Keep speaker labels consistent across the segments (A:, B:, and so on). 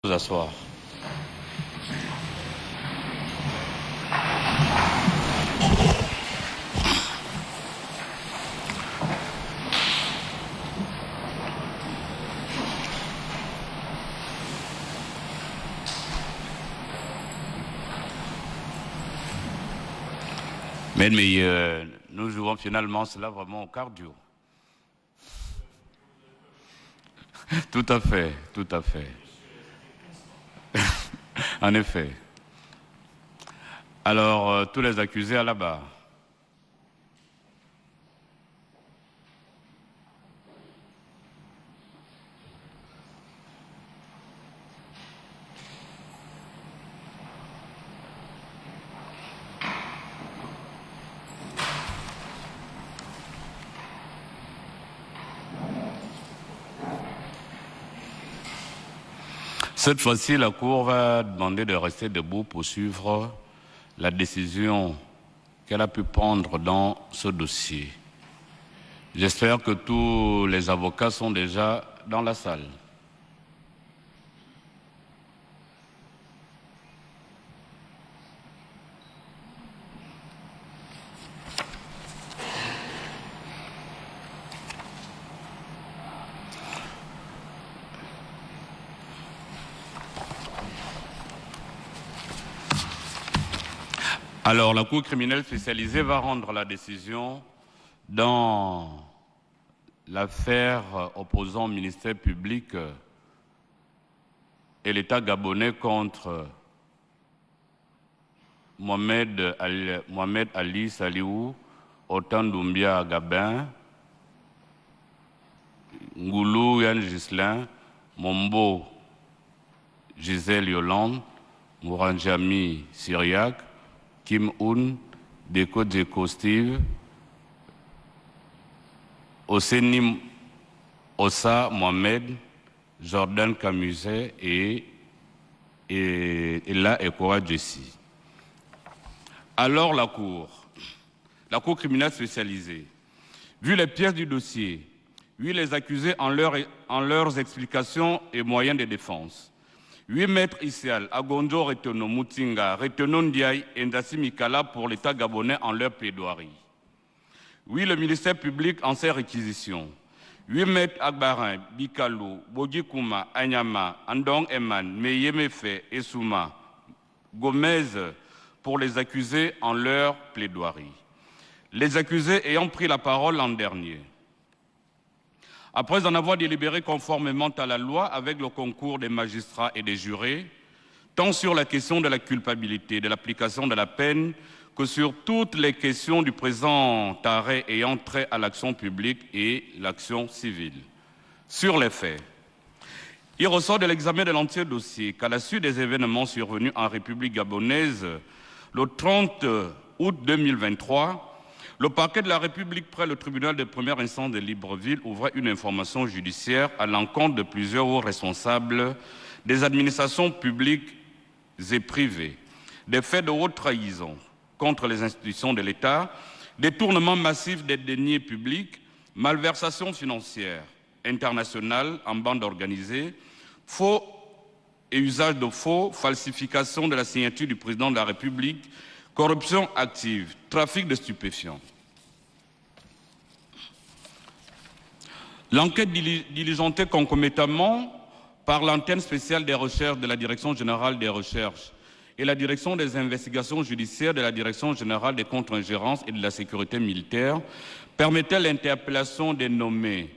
A: Vous asseoir. Mais nous jouons finalement cela vraiment au cardio. Tout à fait, tout à fait. En effet. Alors, tous les accusés à la barre. Cette fois-ci, la Cour va demander de rester debout pour suivre la décision qu'elle a pu prendre dans ce dossier. J'espère que tous les avocats sont déjà dans la salle. Alors, la Cour criminelle spécialisée va rendre la décision dans l'affaire opposant le ministère public et l'État gabonais contre Mohamed Ali Saliou, Otan Doumbia Gabin, Ngoulou Yann Ghislain, Mombo Gisèle Yolande, Mouranjami Syriac, Kim Un, Deko Deko Steve, Osenim Ossa Mohamed, Jordan Camuset et Ella Ekora Jessie. Alors la Cour criminelle spécialisée, vu les pièces du dossier, vu les accusés en leurs explications et moyens de défense, 8 maîtres Isial, Agonjo Retono, Moutinga, Retono Ndiaye et Ndassi Mikala pour l'État gabonais en leur plaidoirie. Oui, le ministère public en ses réquisitions. 8 maîtres Agbarin, Bikalou, Bogikouma, Anyama, Andong Eman, Meyemefe, Essouma, Gomez pour les accusés en leur plaidoirie. Les accusés ayant pris la parole l'an dernier. Après en avoir délibéré conformément à la loi avec le concours des magistrats et des jurés, tant sur la question de la culpabilité, de l'application de la peine, que sur toutes les questions du présent arrêt ayant trait à l'action publique et l'action civile. Sur les faits, il ressort de l'examen de l'entier dossier qu'à la suite des événements survenus en République gabonaise le 30 août 2023, le parquet de la République près le tribunal de première instance de Libreville ouvrait une information judiciaire à l'encontre de plusieurs hauts responsables des administrations publiques et privées, des faits de haute trahison contre les institutions de l'État, détournement massif des deniers publics, malversation financière internationale en bande organisée, faux et usage de faux, falsification de la signature du président de la République, corruption active, trafic de stupéfiants. L'enquête diligentée concomitamment par l'antenne spéciale des recherches de la Direction générale des recherches et la Direction des investigations judiciaires de la Direction générale des contre-ingérences et de la sécurité militaire permettait l'interpellation des nommés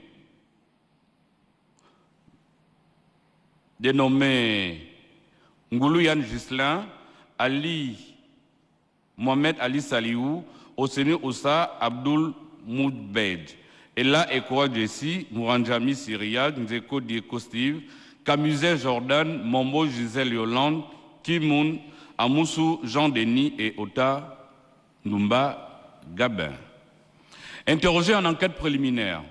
A: Ngoulou Yann Ghislain, Mohamed Ali Saliou, Osseni Oussa Abdul Moudbed, Ella Ekora Jessie, Mouranjami Syriac, Nzeko Dieko Steve, Camuset Jordan, Mombo Gisèle Yolande, Kimoun, Amoussou Jean-Denis et Ota Numba Gabin. Interrogé en enquête préliminaire,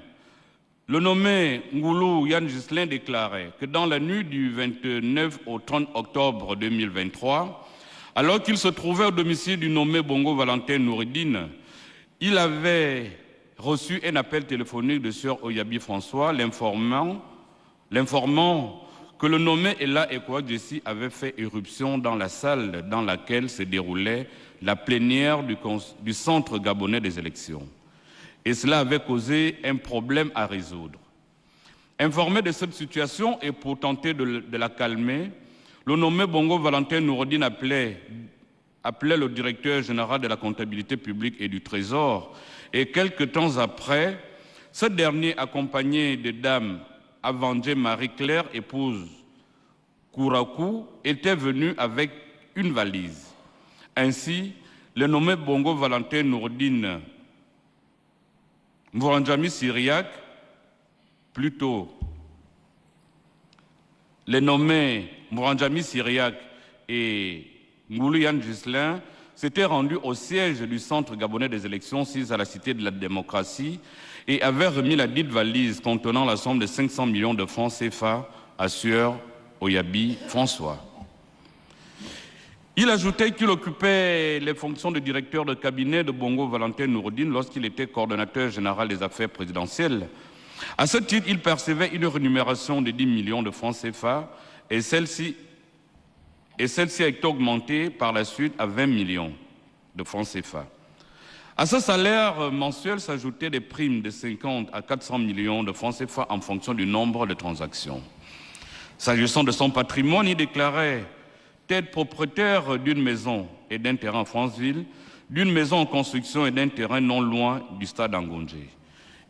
A: le nommé Ngoulou Yann Ghislain déclarait que dans la nuit du 29 au 30 octobre 2023, alors qu'il se trouvait au domicile du nommé Bongo Valentin Noureddine, il avait reçu un appel téléphonique de Sœur Oyabi François, l'informant que le nommé Ella Ekouadjessi avait fait éruption dans la salle dans laquelle se déroulait la plénière du Centre gabonais des élections. Et cela avait causé un problème à résoudre. Informé de cette situation et pour tenter de la calmer, le nommé Bongo Valentin Noureddine appelait le directeur général de la comptabilité publique et du Trésor. Et quelques temps après, ce dernier, accompagné de Dame Avangé Marie-Claire, épouse Kourakou, était venu avec une valise. Ainsi, le nommé Bongo Valentin Noureddine Mouranjami Syriac, plutôt les nommés Mouranjami Syriac et Ngoulou Yann Ghislain s'étaient rendus au siège du Centre gabonais des élections, situé à la Cité de la démocratie, et avaient remis la dite valise contenant la somme de 500 millions de francs CFA à Sieur Oyabi François. Il ajoutait qu'il occupait les fonctions de directeur de cabinet de Bongo Valentin Noureddine lorsqu'il était coordonnateur général des affaires présidentielles. À ce titre, il percevait une rémunération de 10 millions de francs CFA et celle-ci a été augmentée par la suite à 20 millions de francs CFA. À ce salaire mensuel s'ajoutaient des primes de 50 à 400 millions de francs CFA en fonction du nombre de transactions. S'agissant de son patrimoine, il déclarait être propriétaire d'une maison et d'un terrain en Franceville, d'une maison en construction et d'un terrain non loin du stade Angondjé.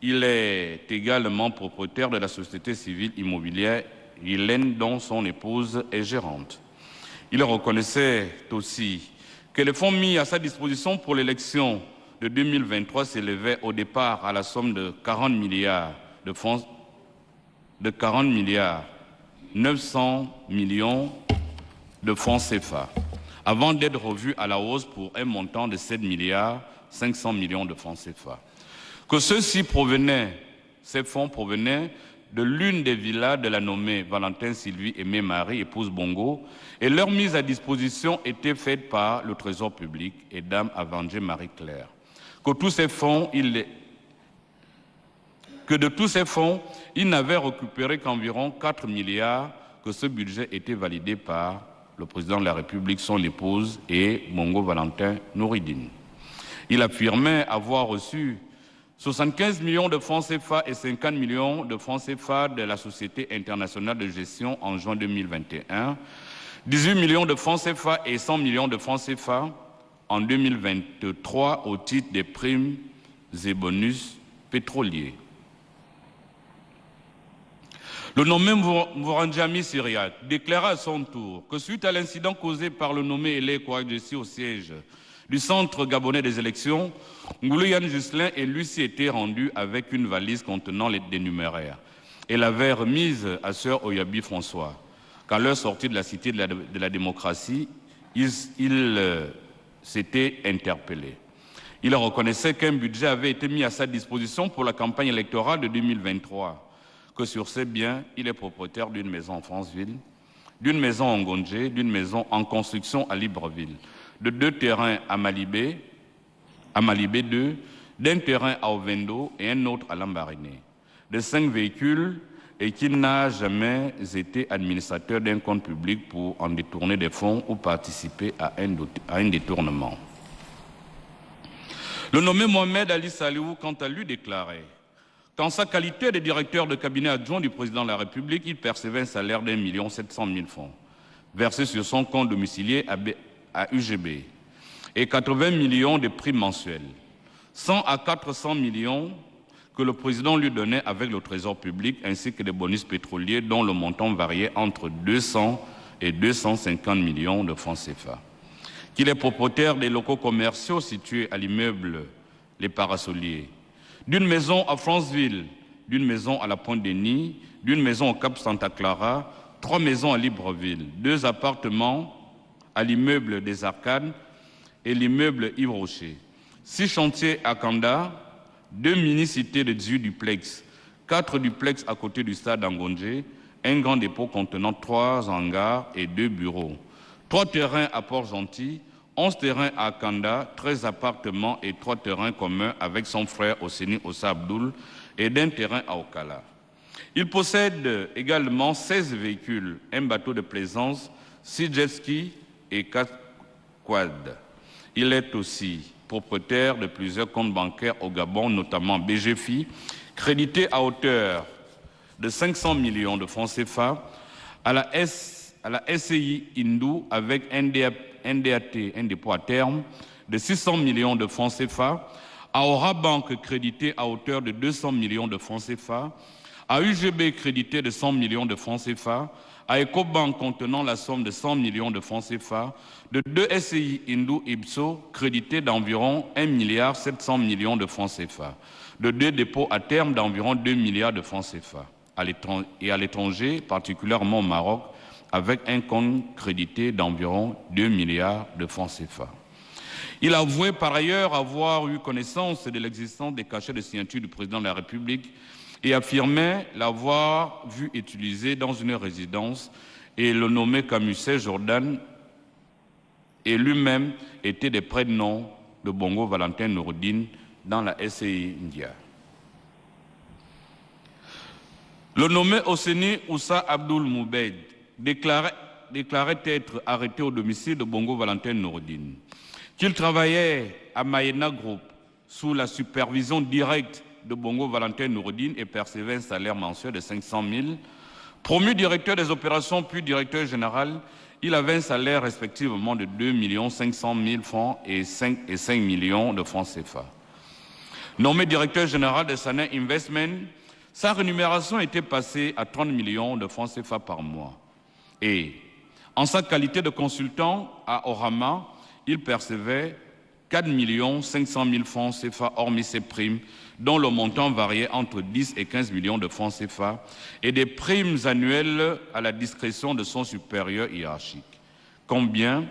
A: Il est également propriétaire de la société civile immobilière Hélène, dont son épouse est gérante. Il reconnaissait aussi que les fonds mis à sa disposition pour l'élection de 2023 s'élevaient au départ à la somme de 40 milliards de francs, 900 millions de francs CFA, avant d'être revus à la hausse pour un montant de 7 milliards 500 millions de francs CFA. Que ces fonds provenaient de l'une des villas de la nommée Valentin Sylvie Aimé Marie, épouse Bongo, et leur mise à disposition était faite par le Trésor public et Dame Avangé Marie-Claire. Que de tous ces fonds, il n'avait récupéré qu'environ 4 milliards, que ce budget était validé par le président de la République, son épouse et Bongo Valentin Noureddine. Il affirmait avoir reçu 75 millions de francs CFA et 50 millions de francs CFA de la Société internationale de gestion en juin 2021, 18 millions de francs CFA et 100 millions de francs CFA en 2023 au titre des primes et bonus pétroliers. Le nommé Mouranjami Syriac déclara à son tour que suite à l'incident causé par le nommé Ella Ekouadjessi au siège du Centre gabonais des élections, Ngoulou Yann Ghislain et lui s'y étaient rendus avec une valise contenant des numéraires et l'avait remise à Sœur Oyabi François. Qu'à leur sortie de la Cité de la démocratie, il s'était interpellé. Il reconnaissait qu'un budget avait été mis à sa disposition pour la campagne électorale de 2023, que sur ces biens, il est propriétaire d'une maison en Franceville, d'une maison en Ngondjé, d'une maison en construction à Libreville, de 2 terrains à Malibé 2, d'un terrain à Ovendo et un autre à Lambaréné, de 5 véhicules et qu'il n'a jamais été administrateur d'un compte public pour en détourner des fonds ou participer à un détournement. Le nommé Mohamed Ali Saliou, quant à lui, déclarait qu'en sa qualité de directeur de cabinet adjoint du président de la République, il percevait un salaire d'1 700 000 francs, versé sur son compte domicilié à UGB, et 80 millions de primes mensuelles, 100 à 400 millions que le président lui donnait avec le Trésor public, ainsi que des bonus pétroliers dont le montant variait entre 200 et 250 millions de francs CFA. Qu'il est propriétaire des locaux commerciaux situés à l'immeuble Les Parasoliers, d'une maison à Franceville, d'une maison à la Pointe-Denis, d'une maison au Cap Santa Clara, 3 maisons à Libreville, 2 appartements à l'immeuble des Arcades et l'immeuble Yves Rocher, 6 chantiers à Kanda, 2 mini-cités de 18 duplex, 4 duplex à côté du stade d'Angondjé, un grand dépôt contenant 3 hangars et 2 bureaux, 3 terrains à Port-Gentil, 11 terrains à Kanda, 13 appartements et 3 terrains communs avec son frère Osseni Ossa Abdoul et d'un terrain à Okala. Il possède également 16 véhicules, un bateau de plaisance, 6 jet skis et 4 quads. Il est aussi propriétaire de plusieurs comptes bancaires au Gabon, notamment BGFI, crédité à hauteur de 500 millions de francs CFA, à la SCI Hindou avec un DAT, un dépôt à terme, de 600 millions de francs CFA, à Aura Bank crédité à hauteur de 200 millions de francs CFA, à UGB crédité de 100 millions de francs CFA, à Ecobank contenant la somme de 100 millions de francs CFA, de 2 SCI Hindou Ipso crédité d'environ 1,7 milliard de francs CFA, de 2 dépôts à terme d'environ 2 milliards de francs CFA, et à l'étranger, particulièrement au Maroc, avec un compte crédité d'environ 2 milliards de francs CFA. Il avouait par ailleurs avoir eu connaissance de l'existence des cachets de signature du président de la République et affirmait l'avoir vu utiliser dans une résidence et le nommé Camusset Jordan et lui-même était des prénoms de Bongo Valentin Noureddine dans la SCI India. Le nommé Osseni Oussa Abdoul Moubeid déclarait être arrêté au domicile de Bongo Valentin Noureddine, qu'il travaillait à Mayena Group sous la supervision directe de Bongo Valentin Noureddine et percevait un salaire mensuel de 500 000. Promu directeur des opérations puis directeur général, il avait un salaire respectivement de 2 500 000 francs et 5 millions de francs CFA. Nommé directeur général de Sanin Investment, sa rémunération était passée à 30 millions de francs CFA par mois. Et en sa qualité de consultant à Orama, il percevait 4 500 000 francs CFA hormis ses primes, dont le montant variait entre 10 et 15 millions de francs CFA, et des primes annuelles à la discrétion de son supérieur hiérarchique. Combien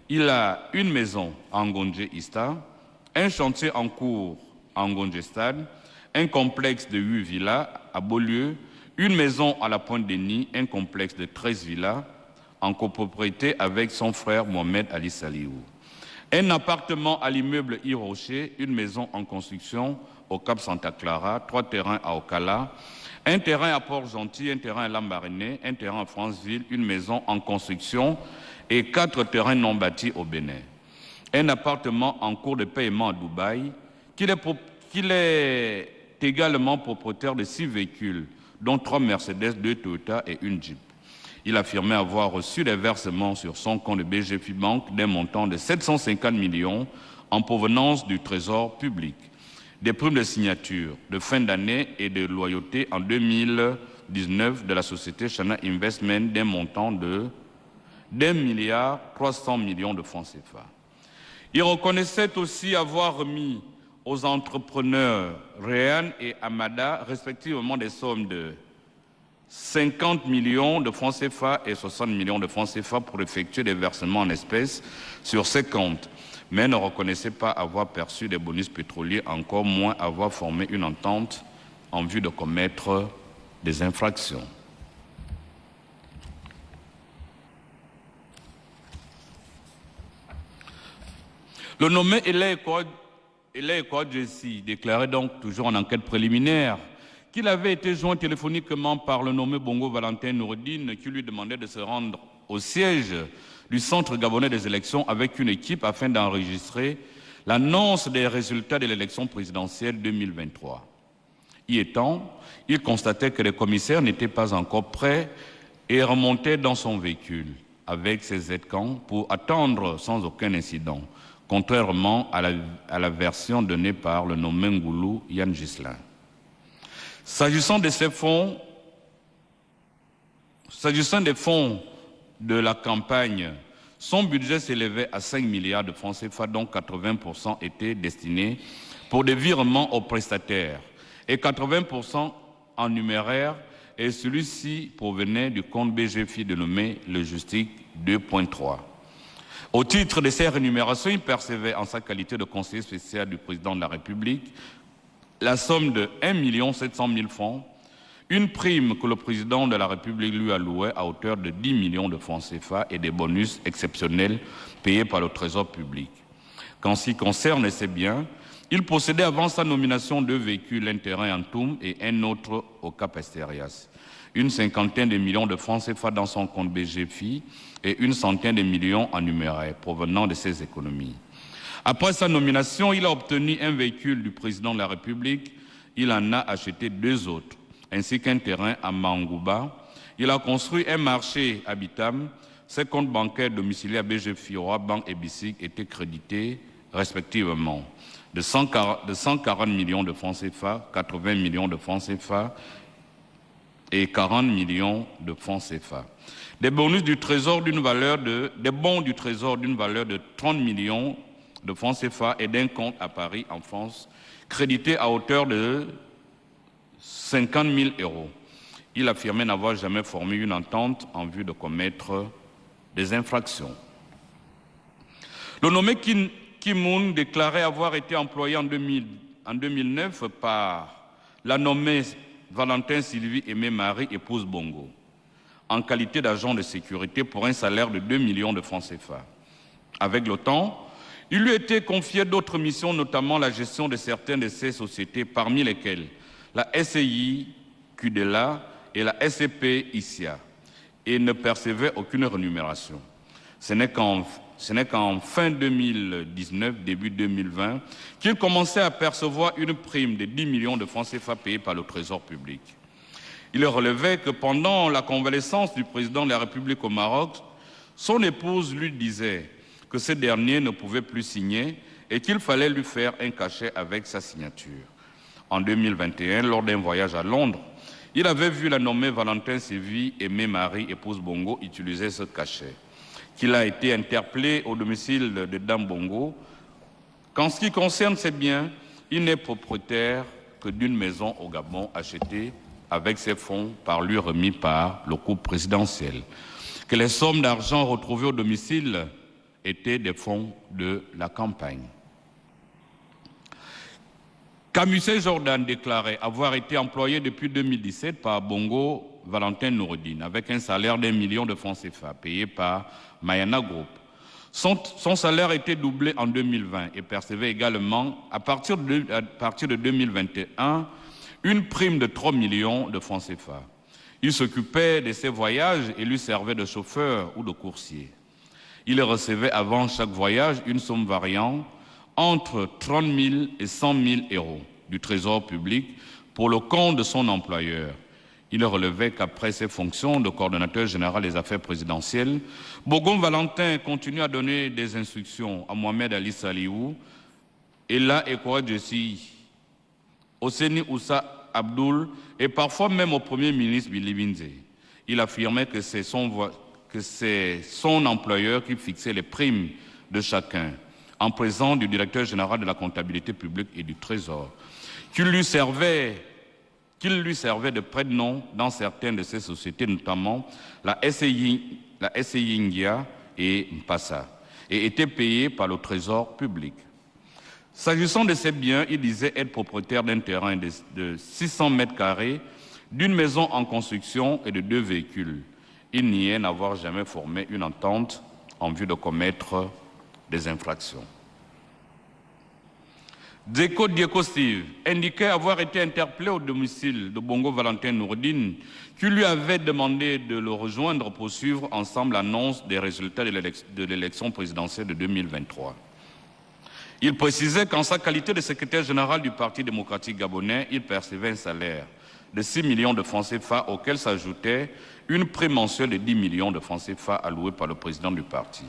A: il a une maison à Ngonje Ista, un chantier en cours à Ngonje Stade, un complexe de 8 villas à Beaulieu, une maison à la Pointe-Denis, un complexe de 13 villas en copropriété avec son frère Mohamed Ali Saliou. Un appartement à l'immeuble Hirocher, une maison en construction au Cap Santa Clara, 3 terrains à Ocala, un terrain à Port-Gentil, un terrain à Lambaréné, un terrain à Franceville, une maison en construction et 4 terrains non bâtis au Bénin. Un appartement en cours de paiement à Dubaï, qu'il est également propriétaire de 6 véhicules, dont 3 Mercedes, 2 Toyota et une Jeep. Il affirmait avoir reçu des versements sur son compte de BGFI Bank d'un montant de 750 millions en provenance du Trésor public, des primes de signature de fin d'année et de loyauté en 2019 de la société Chana Investment d'un montant de 1,3 milliard de francs CFA. Il reconnaissait aussi avoir remis aux entrepreneurs Réan et Amada respectivement des sommes de 50 millions de francs CFA et 60 millions de francs CFA pour effectuer des versements en espèces sur ces comptes, mais ne reconnaissait pas avoir perçu des bonus pétroliers, encore moins avoir formé une entente en vue de commettre des infractions. Le nommé Elé Jessi déclarait donc, toujours en enquête préliminaire, qu'il avait été joint téléphoniquement par le nommé Bongo Valentin Noureddine qui lui demandait de se rendre au siège du Centre gabonais des élections avec une équipe afin d'enregistrer l'annonce des résultats de l'élection présidentielle 2023. Y étant, il constatait que les commissaires n'étaient pas encore prêts et remontait dans son véhicule avec ses aides-camps pour attendre sans aucun incident, contrairement à la version donnée par le nommé Ngoulou Yann Ghislain. S'agissant des fonds de la campagne, son budget s'élevait à 5 milliards de francs CFA, dont 80% étaient destinés pour des virements aux prestataires et 80% en numéraire, et celui-ci provenait du compte BGFI dénommé Logistique 2.3. Au titre de ces rémunérations, il percevait en sa qualité de conseiller spécial du président de la République la somme de 1 700 000 francs, une prime que le président de la République lui allouait à hauteur de 10 millions de francs CFA et des bonus exceptionnels payés par le Trésor public. Qu'en ce qui concerne ces biens, Il possédait avant sa nomination 2 véhicules, un terrain en Toum et un autre au Cap Esterias. Une cinquantaine de millions de francs CFA dans son compte BGFI et une centaine de millions en numéraire provenant de ses économies. Après sa nomination, il a obtenu un véhicule du président de la République. Il en a acheté 2 autres, ainsi qu'un terrain à Mangouba. Il a construit un marché à Bitam. Ses comptes bancaires domiciliés à BGFI, Aura Bank et BICIC étaient crédités respectivement de 140 millions de francs CFA, 80 millions de francs CFA et 40 millions de francs CFA. Des bons du trésor d'une valeur de 30 millions de francs CFA et d'un compte à Paris, en France, crédité à hauteur de 50 000 euros. Il affirmait n'avoir jamais formé une entente en vue de commettre des infractions. Le nommé Kim Moon déclarait avoir été employé en 2009 par la nommée Valentin Sylvie Aimé Marie, épouse Bongo, en qualité d'agent de sécurité pour un salaire de 2 millions de francs CFA. Avec le temps, il lui était confié d'autres missions, notamment la gestion de certaines de ces sociétés, parmi lesquelles la SCI Kudela et la SCP ICIA, et ne percevait aucune rémunération. Ce n'est qu'en fin 2019, début 2020, qu'il commençait à percevoir une prime de 10 millions de francs CFA payés par le Trésor public. Il relevait que pendant la convalescence du président de la République au Maroc, son épouse lui disait que ce dernier ne pouvait plus signer et qu'il fallait lui faire un cachet avec sa signature. En 2021, lors d'un voyage à Londres, il avait vu la nommée Valentin Sylvie Aimé Marie, épouse Bongo, utiliser ce cachet, qu'il a été interpellé au domicile de Dame Bongo. Qu'en ce qui concerne ses biens, il n'est propriétaire que d'une maison au Gabon achetée avec ses fonds par lui remis par le couple présidentiel. Que les sommes d'argent retrouvées au domicile étaient des fonds de la campagne. Camusset Jordan déclarait avoir été employé depuis 2017 par Bongo Valentin Noureddine avec un salaire d'1 million de francs CFA payé par Mayana Group. Son salaire était doublé en 2020 et percevait également, à partir de 2021, une prime de 3 millions de francs CFA. Il s'occupait de ses voyages et lui servait de chauffeur ou de coursier. Il recevait avant chaque voyage une somme variant entre 30 000 et 100 000 euros du Trésor public pour le compte de son employeur. Il relevait qu'après ses fonctions de coordonnateur général des affaires présidentielles, Bongo Valentin continue à donner des instructions à Mohamed Ali Saliou, Ella Ekoa Jessi, Osseni Oussa Abdoul et parfois même au Premier ministre Billy Binze. Il affirmait que c'est son employeur qui fixait les primes de chacun, en présence du directeur général de la comptabilité publique et du Trésor, qu'il lui servait de prête-nom dans certaines de ces sociétés, notamment la SCI India et Mpassa, et était payé par le Trésor public. S'agissant de ses biens, il disait être propriétaire d'un terrain de 600 mètres carrés, d'une maison en construction et de 2 véhicules. Il niait n'avoir jamais formé une entente en vue de commettre des infractions. Dieko Steve indiquait avoir été interpellé au domicile de Bongo Valentin Noureddine, qui lui avait demandé de le rejoindre pour suivre ensemble l'annonce des résultats de l'élection présidentielle de 2023. Il précisait qu'en sa qualité de secrétaire général du Parti démocratique gabonais, il percevait un salaire de 6 millions de francs CFA auquel s'ajoutait une prime mensuelle de 10 millions de francs CFA allouée par le président du parti.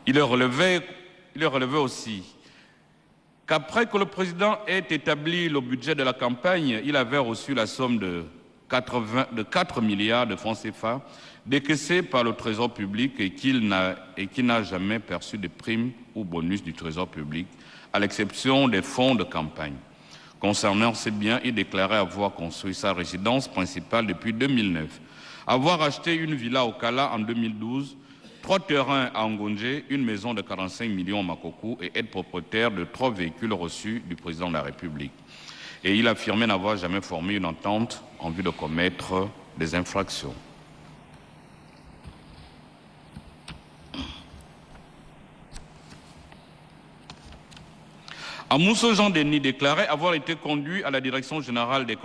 A: Il relevait aussi qu'après que le président ait établi le budget de la campagne, il avait reçu la somme de 4 milliards de francs CFA décaissés par le Trésor public et qu'il n'a jamais perçu de primes ou bonus du Trésor public, à l'exception des fonds de campagne. Concernant ces biens, il déclarait avoir construit sa résidence principale depuis 2009, avoir acheté une villa au Kala en 2012, 3 terrains à Ngonje, une maison de 45 millions à Makokou et être propriétaire de 3 véhicules reçus du président de la République. Et il affirmait n'avoir jamais formé une entente en vue de commettre des infractions. Amousso Jean-Denis déclarait avoir été conduit à la Direction générale des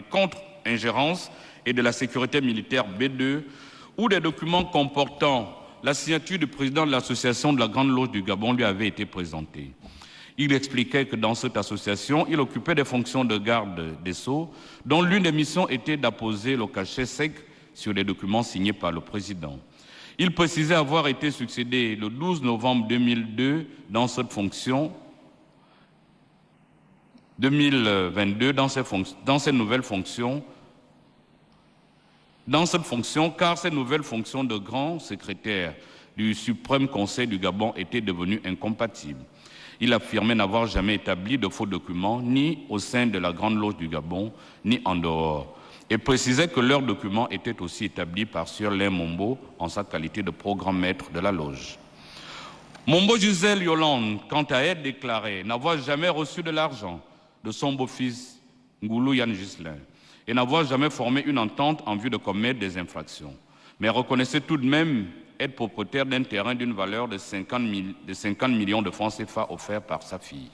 A: contre-ingérences et de la sécurité militaire B2, où des documents comportant la signature du président de l'association de la Grande Loge du Gabon lui avaient été présentés. Il expliquait que dans cette association, il occupait des fonctions de garde des Sceaux, dont l'une des missions était d'apposer le cachet sec sur les documents signés par le président. Il précisait avoir été succédé le 12 novembre 2002 dans cette fonction, 2022 dans ces nouvelles fonctions, car ces nouvelles fonctions de grand secrétaire du Suprême Conseil du Gabon étaient devenues incompatibles. Il affirmait n'avoir jamais établi de faux documents, ni au sein de la Grande Loge du Gabon, ni en dehors, et précisait que leurs documents étaient aussi établis par Sieur Lin Mombo en sa qualité de programme maître de la loge. Mombo Gisèle Yolande, quant à elle, déclarait n'avoir jamais reçu de l'argent de son beau-fils Ngoulou Yann Ghislain et n'avoir jamais formé une entente en vue de commettre des infractions, mais reconnaissait tout de même être propriétaire d'un terrain d'une valeur de 50 millions de francs CFA offert par sa fille.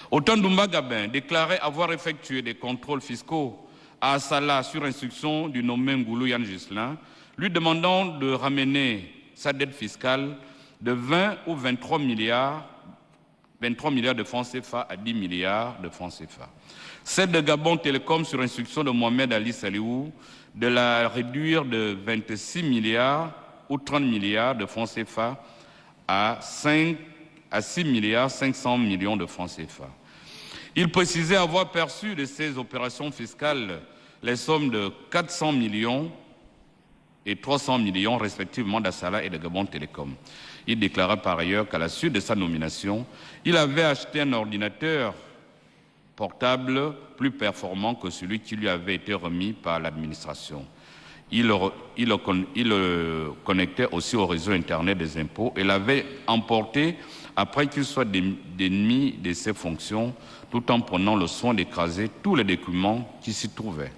A: Otan Doumba Gabin déclarait avoir effectué des contrôles fiscaux à Assala sur instruction du nommé Ngoulou Yann Ghislain, lui demandant de ramener sa dette fiscale de 20 ou 23 milliards de francs CFA à 10 milliards de francs CFA. Celle de Gabon Télécom sur instruction de Mohamed Ali Saliou de la réduire de 26 milliards ou 30 milliards de francs CFA à 6 milliards 500 millions de francs CFA. Il précisait avoir perçu de ces opérations fiscales les sommes de 400 millions et 300 millions respectivement d'Assala et de Gabon Télécom. Il déclara par ailleurs qu'à la suite de sa nomination, il avait acheté un ordinateur portable plus performant que celui qui lui avait été remis par l'administration. Il le connectait aussi au réseau Internet des impôts et l'avait emporté après qu'il soit démis de ses fonctions, tout en prenant le soin d'écraser tous les documents qui s'y trouvaient.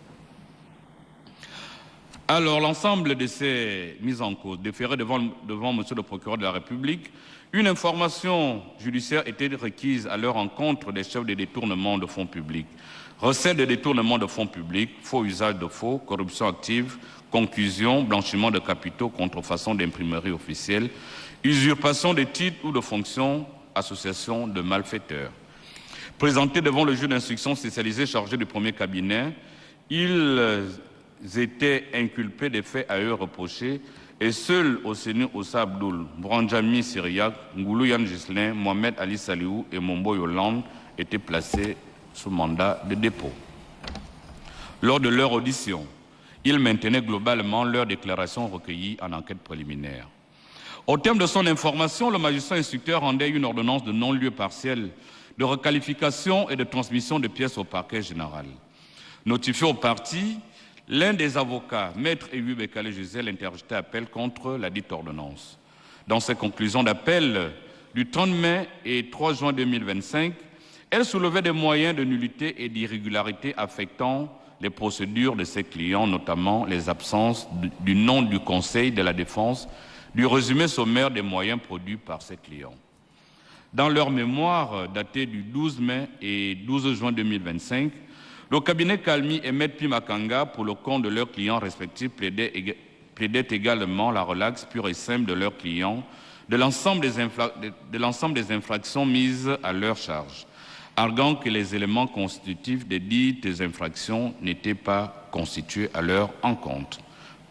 A: Alors, l'ensemble de ces mises en cause déférées devant Monsieur le procureur de la République, une information judiciaire était requise à leur encontre des chefs de détournement de fonds publics. Recettes de détournement de fonds publics, faux usage de faux, corruption active, conclusion, blanchiment de capitaux, contrefaçon d'imprimerie officielle, usurpation de titres ou de fonctions, association de malfaiteurs. Présentés devant le juge d'instruction spécialisé chargé du premier cabinet, ils étaient inculpés des faits à eux reprochés et seuls Osseni Ossa Abdoul, Brandjami Syriac, Ngoulou Yann Ghislain, Mohamed Ali Saliou et Mombo Yolande étaient placés sous mandat de dépôt. Lors de leur audition, ils maintenaient globalement leurs déclarations recueillies en enquête préliminaire. Au terme de son information, le magistrat instructeur rendait une ordonnance de non-lieu partiel de requalification et de transmission de pièces au parquet général. Notifié aux parties, l'un des avocats, Maître Eyu Bekale Gisèle, interjetait appel contre la dite ordonnance. Dans ses conclusions d'appel du 30 mai et 3 juin 2025, elle soulevait des moyens de nullité et d'irrégularité affectant les procédures de ses clients, notamment les absences du nom du Conseil de la Défense, du résumé sommaire des moyens produits par ses clients. Dans leur mémoire datée du 12 mai et 12 juin 2025, le cabinet Kalmi et Maître Pimakanga, pour le compte de leurs clients respectifs, plaidaient également la relaxe pure et simple de leurs clients de l'ensemble des infractions mises à leur charge, arguant que les éléments constitutifs des dites infractions n'étaient pas constitués à leur encontre.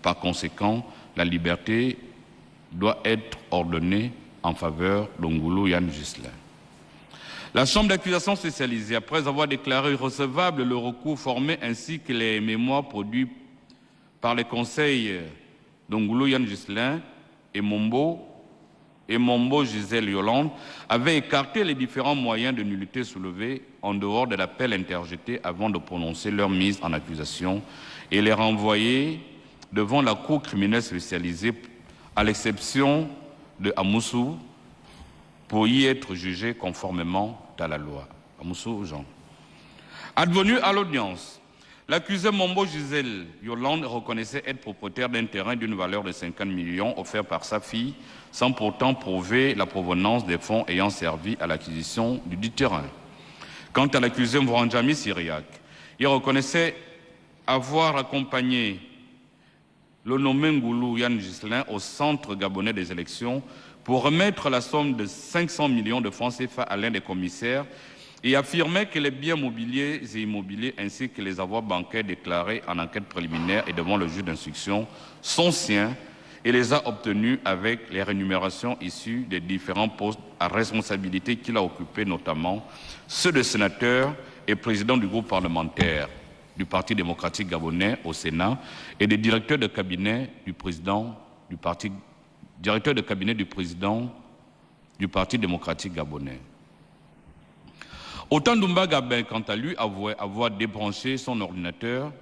A: Par conséquent, la liberté doit être ordonnée en faveur d'Ongoulou Yann Ghislain. La Chambre d'accusation spécialisée, après avoir déclaré irrecevable le recours formé ainsi que les mémoires produits par les conseils d'Ongoulou Yann Ghislain et Mombo Gisèle Yolande, avait écarté les différents moyens de nullité soulevés en dehors de l'appel interjeté avant de prononcer leur mise en accusation et les renvoyer devant la Cour criminelle spécialisée, à l'exception de Amoussou, pour y être jugé conformément à la loi. Amoussou Jean. Advenu à l'audience, L'accusé Mombo Gisèle Yolande reconnaissait être propriétaire d'un terrain d'une valeur de 50 millions offert par sa fille, sans pourtant prouver la provenance des fonds ayant servi à l'acquisition du dit terrain. Quant à l'accusé Mouranjami Syriac, il reconnaissait avoir accompagné le nommé Ngoulou Yann Ghislain au centre gabonais des élections pour remettre la somme de 500 millions de francs CFA à l'un des commissaires et affirmait que les biens mobiliers et immobiliers ainsi que les avoirs bancaires déclarés en enquête préliminaire et devant le juge d'instruction sont siens et les a obtenus avec les rémunérations issues des différents postes à responsabilité qu'il a occupés, notamment ceux de sénateur et président du groupe parlementaire du Parti démocratique gabonais au Sénat et des directeurs de cabinet du président du Parti démocratique gabonais. Autant Dumba Gabin, quant à lui, avouait avoir débranché son ordinateur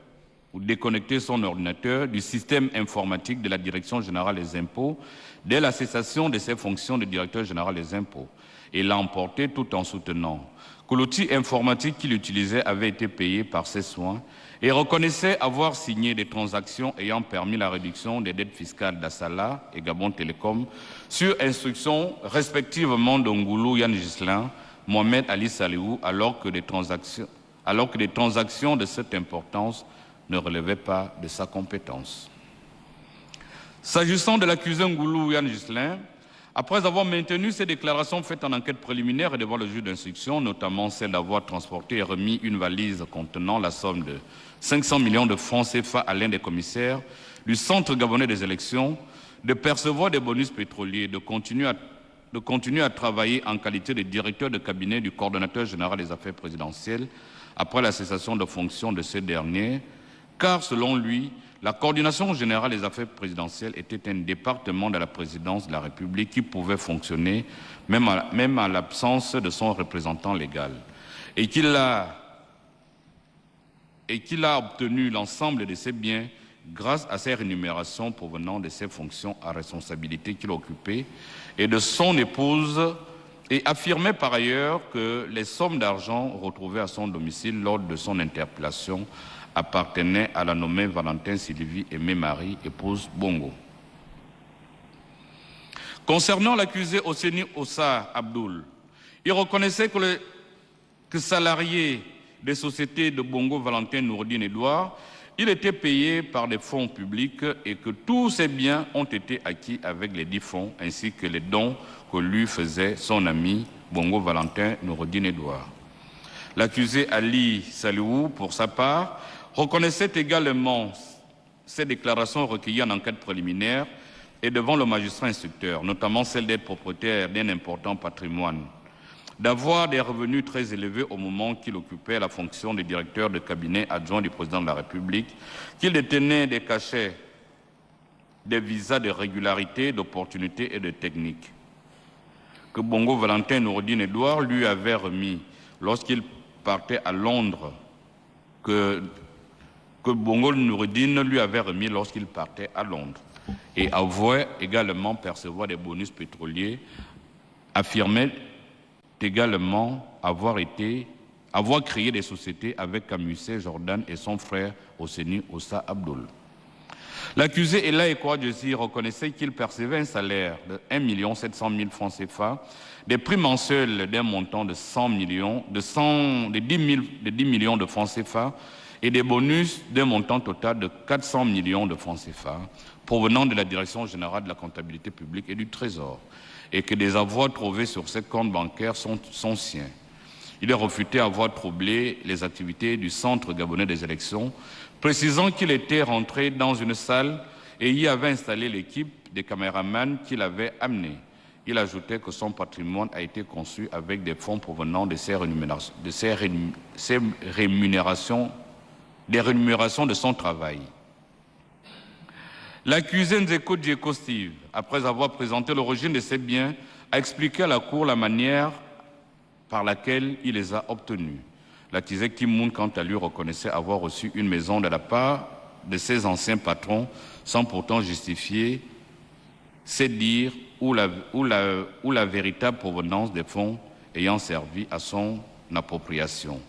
A: ou déconnecté son ordinateur du système informatique de la Direction générale des impôts dès la cessation de ses fonctions de directeur général des impôts et l'a emporté tout en soutenant que l'outil informatique qu'il utilisait avait été payé par ses soins et reconnaissait avoir signé des transactions ayant permis la réduction des dettes fiscales d'Assala et Gabon Télécom sur instruction respectivement d'Ongoulou Yann Ghislain, Mohamed Ali Saliou, alors que des transactions de cette importance ne relevaient pas de sa compétence. S'agissant de l'accusé Ngoulou Yann Ghislain, après avoir maintenu ses déclarations faites en enquête préliminaire et devant le juge d'instruction, notamment celle d'avoir transporté et remis une valise contenant la somme de 500 millions de francs CFA à l'un des commissaires du Centre gabonais des élections, de percevoir des bonus pétroliers, de continuer à travailler en qualité de directeur de cabinet du coordonnateur général des affaires présidentielles après la cessation de fonction de ce dernier, car selon lui, la coordination générale des affaires présidentielles était un département de la présidence de la République qui pouvait fonctionner même en l'absence de son représentant légal et qu'il a obtenu l'ensemble de ses biens grâce à ses rémunérations provenant de ses fonctions à responsabilité qu'il occupait et de son épouse, et affirmait par ailleurs que les sommes d'argent retrouvées à son domicile lors de son interpellation appartenaient à la nommée Valentin Sylvie Aimé Marie, épouse Bongo. Concernant l'accusé Osseni Ossa Abdoul, il reconnaissait que salarié des sociétés de Bongo Valentin Nourdine Edouard, il était payé par des fonds publics et que tous ses biens ont été acquis avec les 10 fonds ainsi que les dons que lui faisait son ami Bongo Valentin Nourdine Edouard. L'accusé Ali Saliou, pour sa part, reconnaissait également ces déclarations recueillies en enquête préliminaire et devant le magistrat instructeur, notamment celle d'être propriétaire d'un important patrimoine, d'avoir des revenus très élevés au moment qu'il occupait la fonction de directeur de cabinet adjoint du président de la République, qu'il détenait des cachets, des visas de régularité, d'opportunité et de technique, que Bongo Valentin Nourdine Edouard lui avait remis lorsqu'il partait à Londres, que Bongo Nourdine lui avait remis lorsqu'il partait à Londres, et avouait également percevoir des bonus pétroliers, affirmait également avoir créé des sociétés avec Camusé Jordan et son frère Osseni Ossa Abdoul. L'accusé Ella Ekouadjesi reconnaissait qu'il percevait un salaire de 1 700 000 francs CFA, des prix mensuels d'un montant de 10 millions de francs CFA et des bonus d'un montant total de 400 millions de francs CFA provenant de la Direction générale de la comptabilité publique et du Trésor, et que des avoirs trouvés sur ces comptes bancaires sont siens. Il a refuté avoir troublé les activités du Centre gabonais des élections, précisant qu'il était rentré dans une salle et y avait installé l'équipe des caméramans qu'il avait amenés. Il ajoutait que son patrimoine a été conçu avec des fonds provenant de des rémunérations de son travail. L'accusé Nzeko Dieko Steve, après avoir présenté l'origine de ses biens, a expliqué à la Cour la manière par laquelle il les a obtenus. L'accusé Kim Moon, quant à lui, reconnaissait avoir reçu une maison de la part de ses anciens patrons sans pourtant justifier ses dires ou la véritable provenance des fonds ayant servi à son appropriation.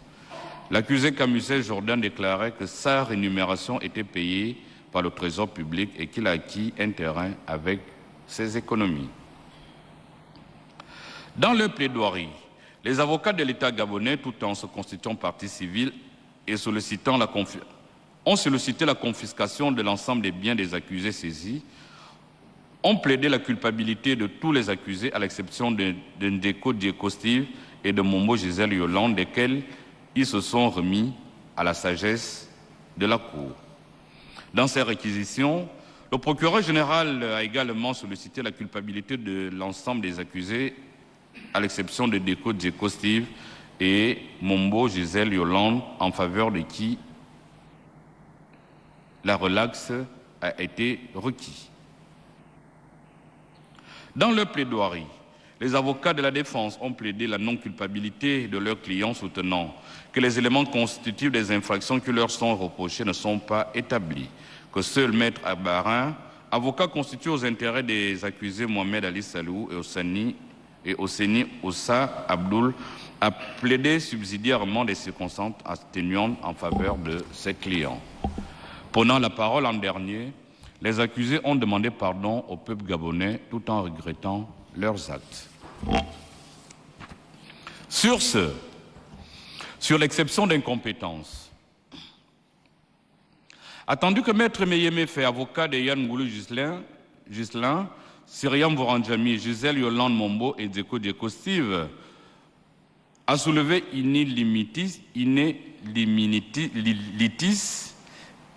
A: l'accusé Camusel Jordan déclarait que sa rémunération était payée par le Trésor public et qu'il a acquis un terrain avec ses économies. Dans leur plaidoirie, les avocats de l'État gabonais, tout en se constituant partie civile et ont sollicité la confiscation de l'ensemble des biens des accusés saisis, ont plaidé la culpabilité de tous les accusés à l'exception de Ndeko Dieko Steve et de Mombo Gisèle Yolande, desquels ils se sont remis à la sagesse de la Cour. Dans ces réquisitions, le procureur général a également sollicité la culpabilité de l'ensemble des accusés à l'exception de Ndeko Dieko Steve et Mombo Gisèle Yolande, en faveur de qui la relaxe a été requis. Dans leur plaidoirie, les avocats de la défense ont plaidé la non-culpabilité de leurs clients, soutenant que les éléments constitutifs des infractions qui leur sont reprochées ne sont pas établis, que seul Maître Abarin, avocat constitué aux intérêts des accusés Mohamed Ali Salou et Osseni Oussa Abdoul, a plaidé subsidiairement des circonstances atténuantes en faveur de ses clients. Prenant la parole en dernier, les accusés ont demandé pardon au peuple gabonais tout en regrettant leurs actes. Sur l'exception d'incompétence, attendu que Maître Meyeme fait avocat de Yann Ngoulou Ghislain, Syriam Voranjami, Gisèle Yolande Mombo et Ndeko Dieko Steve, a soulevé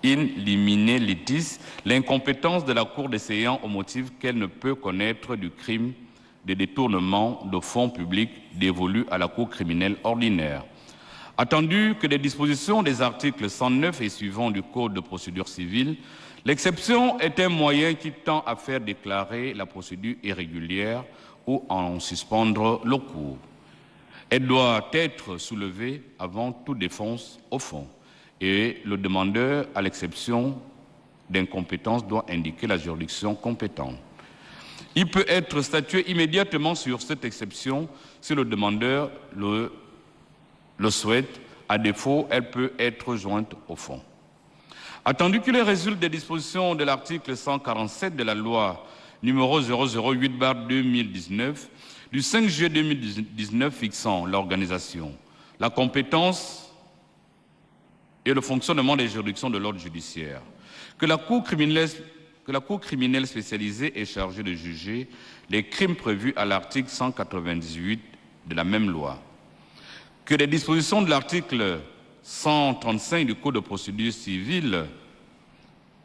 A: in limine litis l'incompétence de la Cour des séants au motif qu'elle ne peut connaître du crime de détournement de fonds publics dévolus à la Cour criminelle ordinaire. Attendu que les dispositions des articles 109 et suivants du Code de procédure civile, l'exception est un moyen qui tend à faire déclarer la procédure irrégulière ou à en suspendre le cours. Elle doit être soulevée avant toute défense au fond. Et le demandeur, à l'exception d'incompétence, doit indiquer la juridiction compétente. Il peut être statué immédiatement sur cette exception si le demandeur le souhaite. À défaut, elle peut être jointe au fond. Attendu qu'il résulte des dispositions de l'article 147 de la loi numéro 008/2019 du 5 juillet 2019 fixant l'organisation, la compétence et le fonctionnement des juridictions de l'ordre judiciaire, que la Cour criminelle spécialisée est chargée de juger les crimes prévus à l'article 198 de la même loi, que les dispositions de l'article 135 du Code de procédure civile,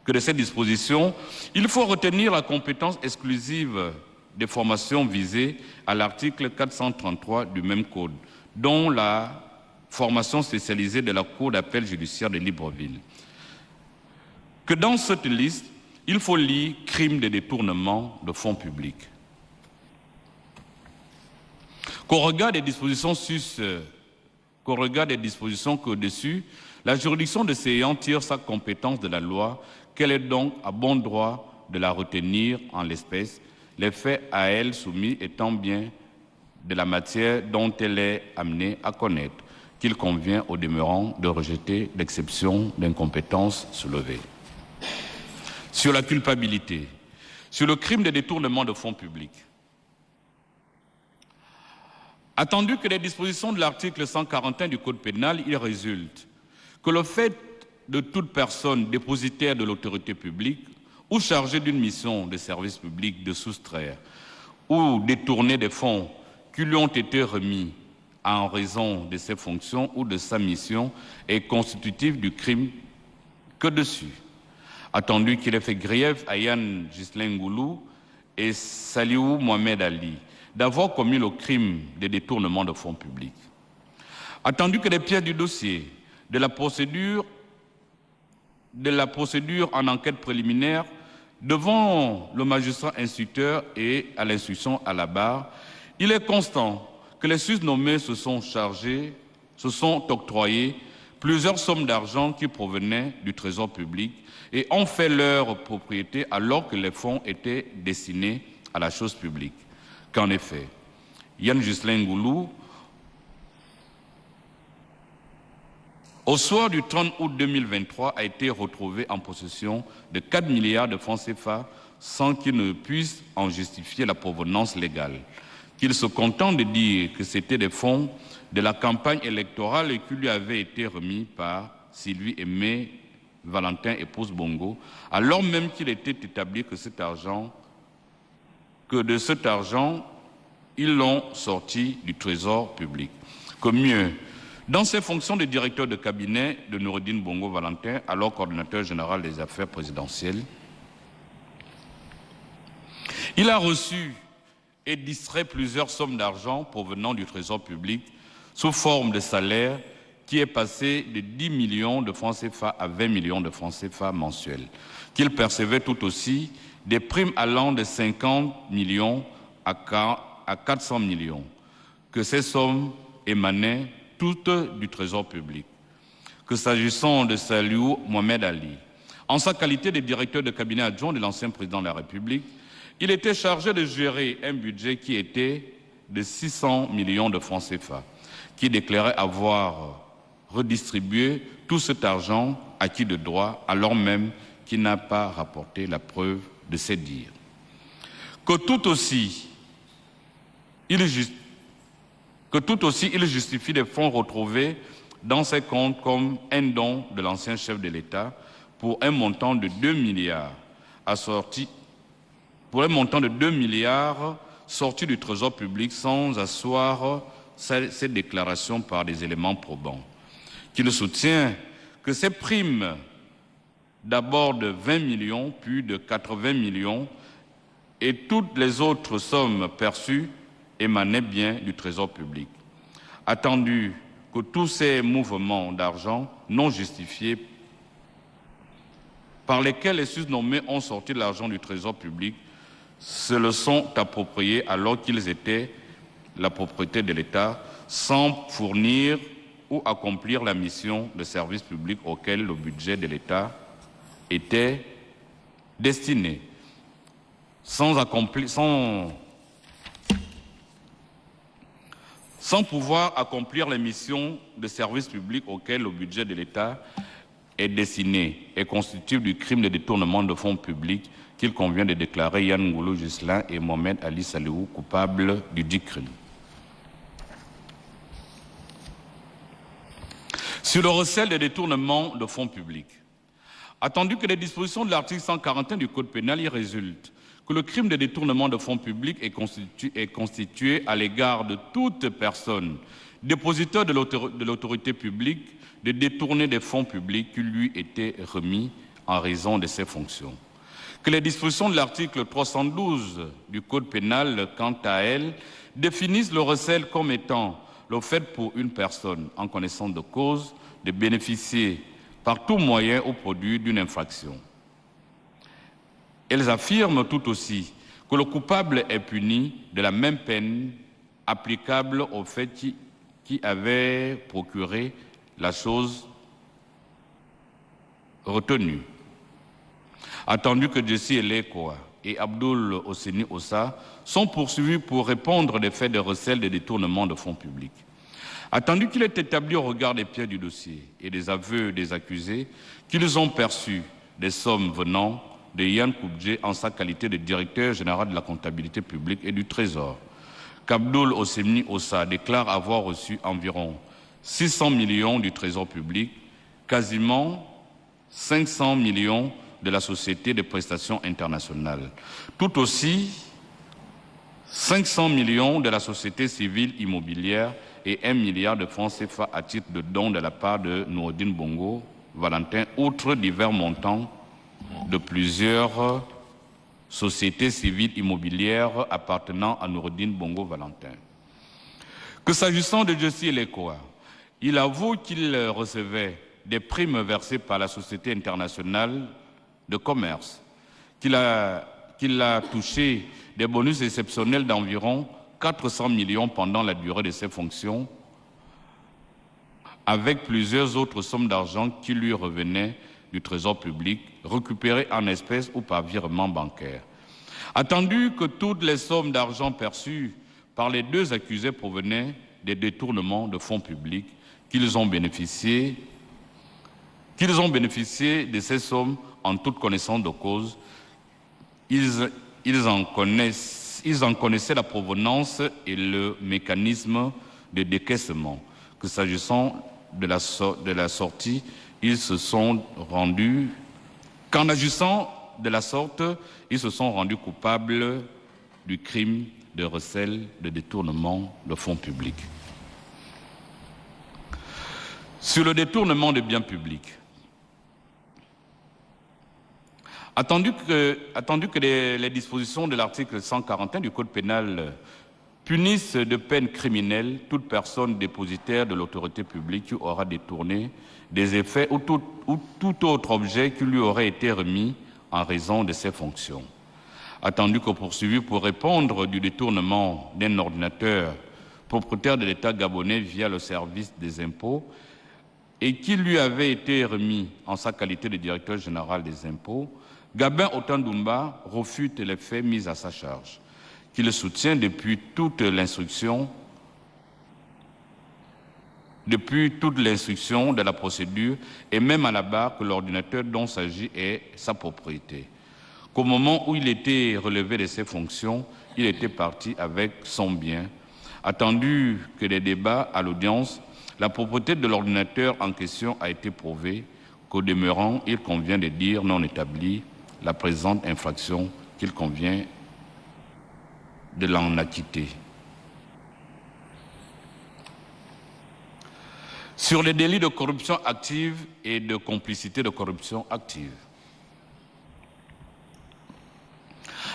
A: que de cette disposition, il faut retenir la compétence exclusive des formations visées à l'article 433 du même Code, dont la formation spécialisée de la Cour d'appel judiciaire de Libreville. Que dans cette liste, il faut lire crime de détournement de fonds publics. Qu'au regard des dispositions qu'au-dessus, la juridiction de séant tire sa compétence de la loi, qu'elle est donc à bon droit de la retenir en l'espèce, les faits à elle soumis étant bien de la matière dont elle est amenée à connaître, qu'il convient au demeurant de rejeter l'exception d'incompétence soulevée. Sur la culpabilité, sur le crime de détournement de fonds publics, attendu que les dispositions de l'article 141 du Code pénal, il résulte que le fait de toute personne dépositaire de l'autorité publique ou chargée d'une mission de service public de soustraire ou détourner des fonds qui lui ont été remis en raison de ses fonctions ou de sa mission est constitutif du crime que dessus. Attendu qu'il ait fait grief à Yann Ghislain Ngoulou et Saliou Mohamed Ali d'avoir commis le crime de détournement de fonds publics. Attendu que les pièces du dossier de la procédure en enquête préliminaire devant le magistrat instructeur et à l'instruction à la barre, il est constant que les susnommés se sont octroyés plusieurs sommes d'argent qui provenaient du trésor public et ont fait leur propriété alors que les fonds étaient destinés à la chose publique. Qu'en effet, Yann Ghislain Ngoulou au soir du 30 août 2023, a été retrouvé en possession de 4 milliards de francs CFA sans qu'il ne puisse en justifier la provenance légale. Qu'il se contente de dire que c'était des fonds de la campagne électorale et qui lui avaient été remis par Sylvie Aimé Valentin, épouse Bongo, alors même qu'il était établi que de cet argent, ils l'ont sorti du trésor public. Que mieux, dans ses fonctions de directeur de cabinet de Noureddine Bongo Valentin, alors coordonnateur général des affaires présidentielles, il a reçu et distrait plusieurs sommes d'argent provenant du trésor public sous forme de salaire qui est passé de 10 millions de francs CFA à 20 millions de francs CFA mensuels, qu'il percevait tout aussi des primes allant de 50 millions à 400 millions, que ces sommes émanaient toutes du trésor public. Que s'agissant de Saliou Mohamed Ali, en sa qualité de directeur de cabinet adjoint de l'ancien président de la République, il était chargé de gérer un budget qui était de 600 millions de francs CFA, qui déclarait avoir redistribué tout cet argent acquis de droit, alors même qu'il n'a pas rapporté la preuve de ses dires. Que tout aussi, il justifie des fonds retrouvés dans ses comptes comme un don de l'ancien chef de l'État pour un montant de 2 milliards sortis du trésor public sans asseoir ces déclarations par des éléments probants. Qu'il soutient que ces primes, d'abord de 20 millions, puis de 80 millions, et toutes les autres sommes perçues émanaient bien du trésor public. Attendu que tous ces mouvements d'argent non justifiés par lesquels les susnommés ont sorti de l'argent du trésor public se le sont appropriés alors qu'ils étaient la propriété de l'État sans fournir ou accomplir la mission de service public auquel le budget de l'État était destiné. Sans pouvoir accomplir les missions de service public auxquelles le budget de l'État est destiné et constitue du crime de détournement de fonds publics qu'il convient de déclarer Yann Ngoulou Ghislain et Mohamed Ali Saliou coupables du dit crime. Sur le recel des détournements de fonds publics, attendu que les dispositions de l'article 141 du Code pénal y résultent que le crime de détournement de fonds publics est constitué à l'égard de toute personne dépositeur de l'autorité publique de détourner des fonds publics qui lui étaient remis en raison de ses fonctions. Que les dispositions de l'article 312 du Code pénal, quant à elles, définissent le recel comme étant le fait pour une personne en connaissance de cause de bénéficier par tout moyen au produit d'une infraction. Elles affirment tout aussi que le coupable est puni de la même peine applicable au fait qui avait procuré la chose retenue. Attendu que Jessie Elekoa et Abdul Osseni Ossa sont poursuivis pour répondre des faits de recel de détournement de fonds publics. Attendu qu'il est établi au regard des pièces du dossier et des aveux des accusés qu'ils ont perçu des sommes venant de Yann Koubdje en sa qualité de directeur général de la comptabilité publique et du Trésor, qu'Abdul Osseni Ossa déclare avoir reçu environ 600 millions du Trésor public, quasiment 500 millions de la Société de prestations internationales. Tout aussi, 500 millions de la Société civile immobilière et 1 milliard de francs CFA à titre de don de la part de Noureddine Bongo Valentin, outre divers montants de plusieurs sociétés civiles immobilières appartenant à Noureddine Bongo Valentin. Que s'agissant de Jessie Elekoa, il avoue qu'il recevait des primes versées par la Société internationale de commerce, qu'il a touché des bonus exceptionnels d'environ 400 millions pendant la durée de ses fonctions, avec plusieurs autres sommes d'argent qui lui revenaient du Trésor public, récupérées en espèces ou par virement bancaire. Attendu que toutes les sommes d'argent perçues par les deux accusés provenaient des détournements de fonds publics, qu'ils ont bénéficié qu'ils ont bénéficié de ces sommes en toute connaissance de cause. Ils en connaissaient la provenance et le mécanisme de décaissement. Que s'agissant de la sortie, ils se sont rendus, qu'en agissant de la sorte, ils se sont rendus coupables du crime de recel, de détournement de fonds publics. Sur le détournement de biens publics, attendu que les dispositions de l'article 141 du Code pénal punissent de peine criminelle toute personne dépositaire de l'autorité publique qui aura détourné des effets ou tout autre objet qui lui aurait été remis en raison de ses fonctions. Attendu que poursuivi pour répondre du détournement d'un ordinateur propriétaire de l'État gabonais via le service des impôts et qui lui avait été remis en sa qualité de directeur général des impôts, Gabin Otandumba refute les faits mis à sa charge, qui le soutient depuis toute l'instruction de la procédure et même à la barre que l'ordinateur dont s'agit est sa propriété. Qu'au moment où il était relevé de ses fonctions, il était parti avec son bien. Attendu que les débats à l'audience, la propriété de l'ordinateur en question a été prouvée, qu'au demeurant, il convient de dire non établie la présente infraction qu'il convient de l'en acquitter. Sur les délits de corruption active et de complicité de corruption active.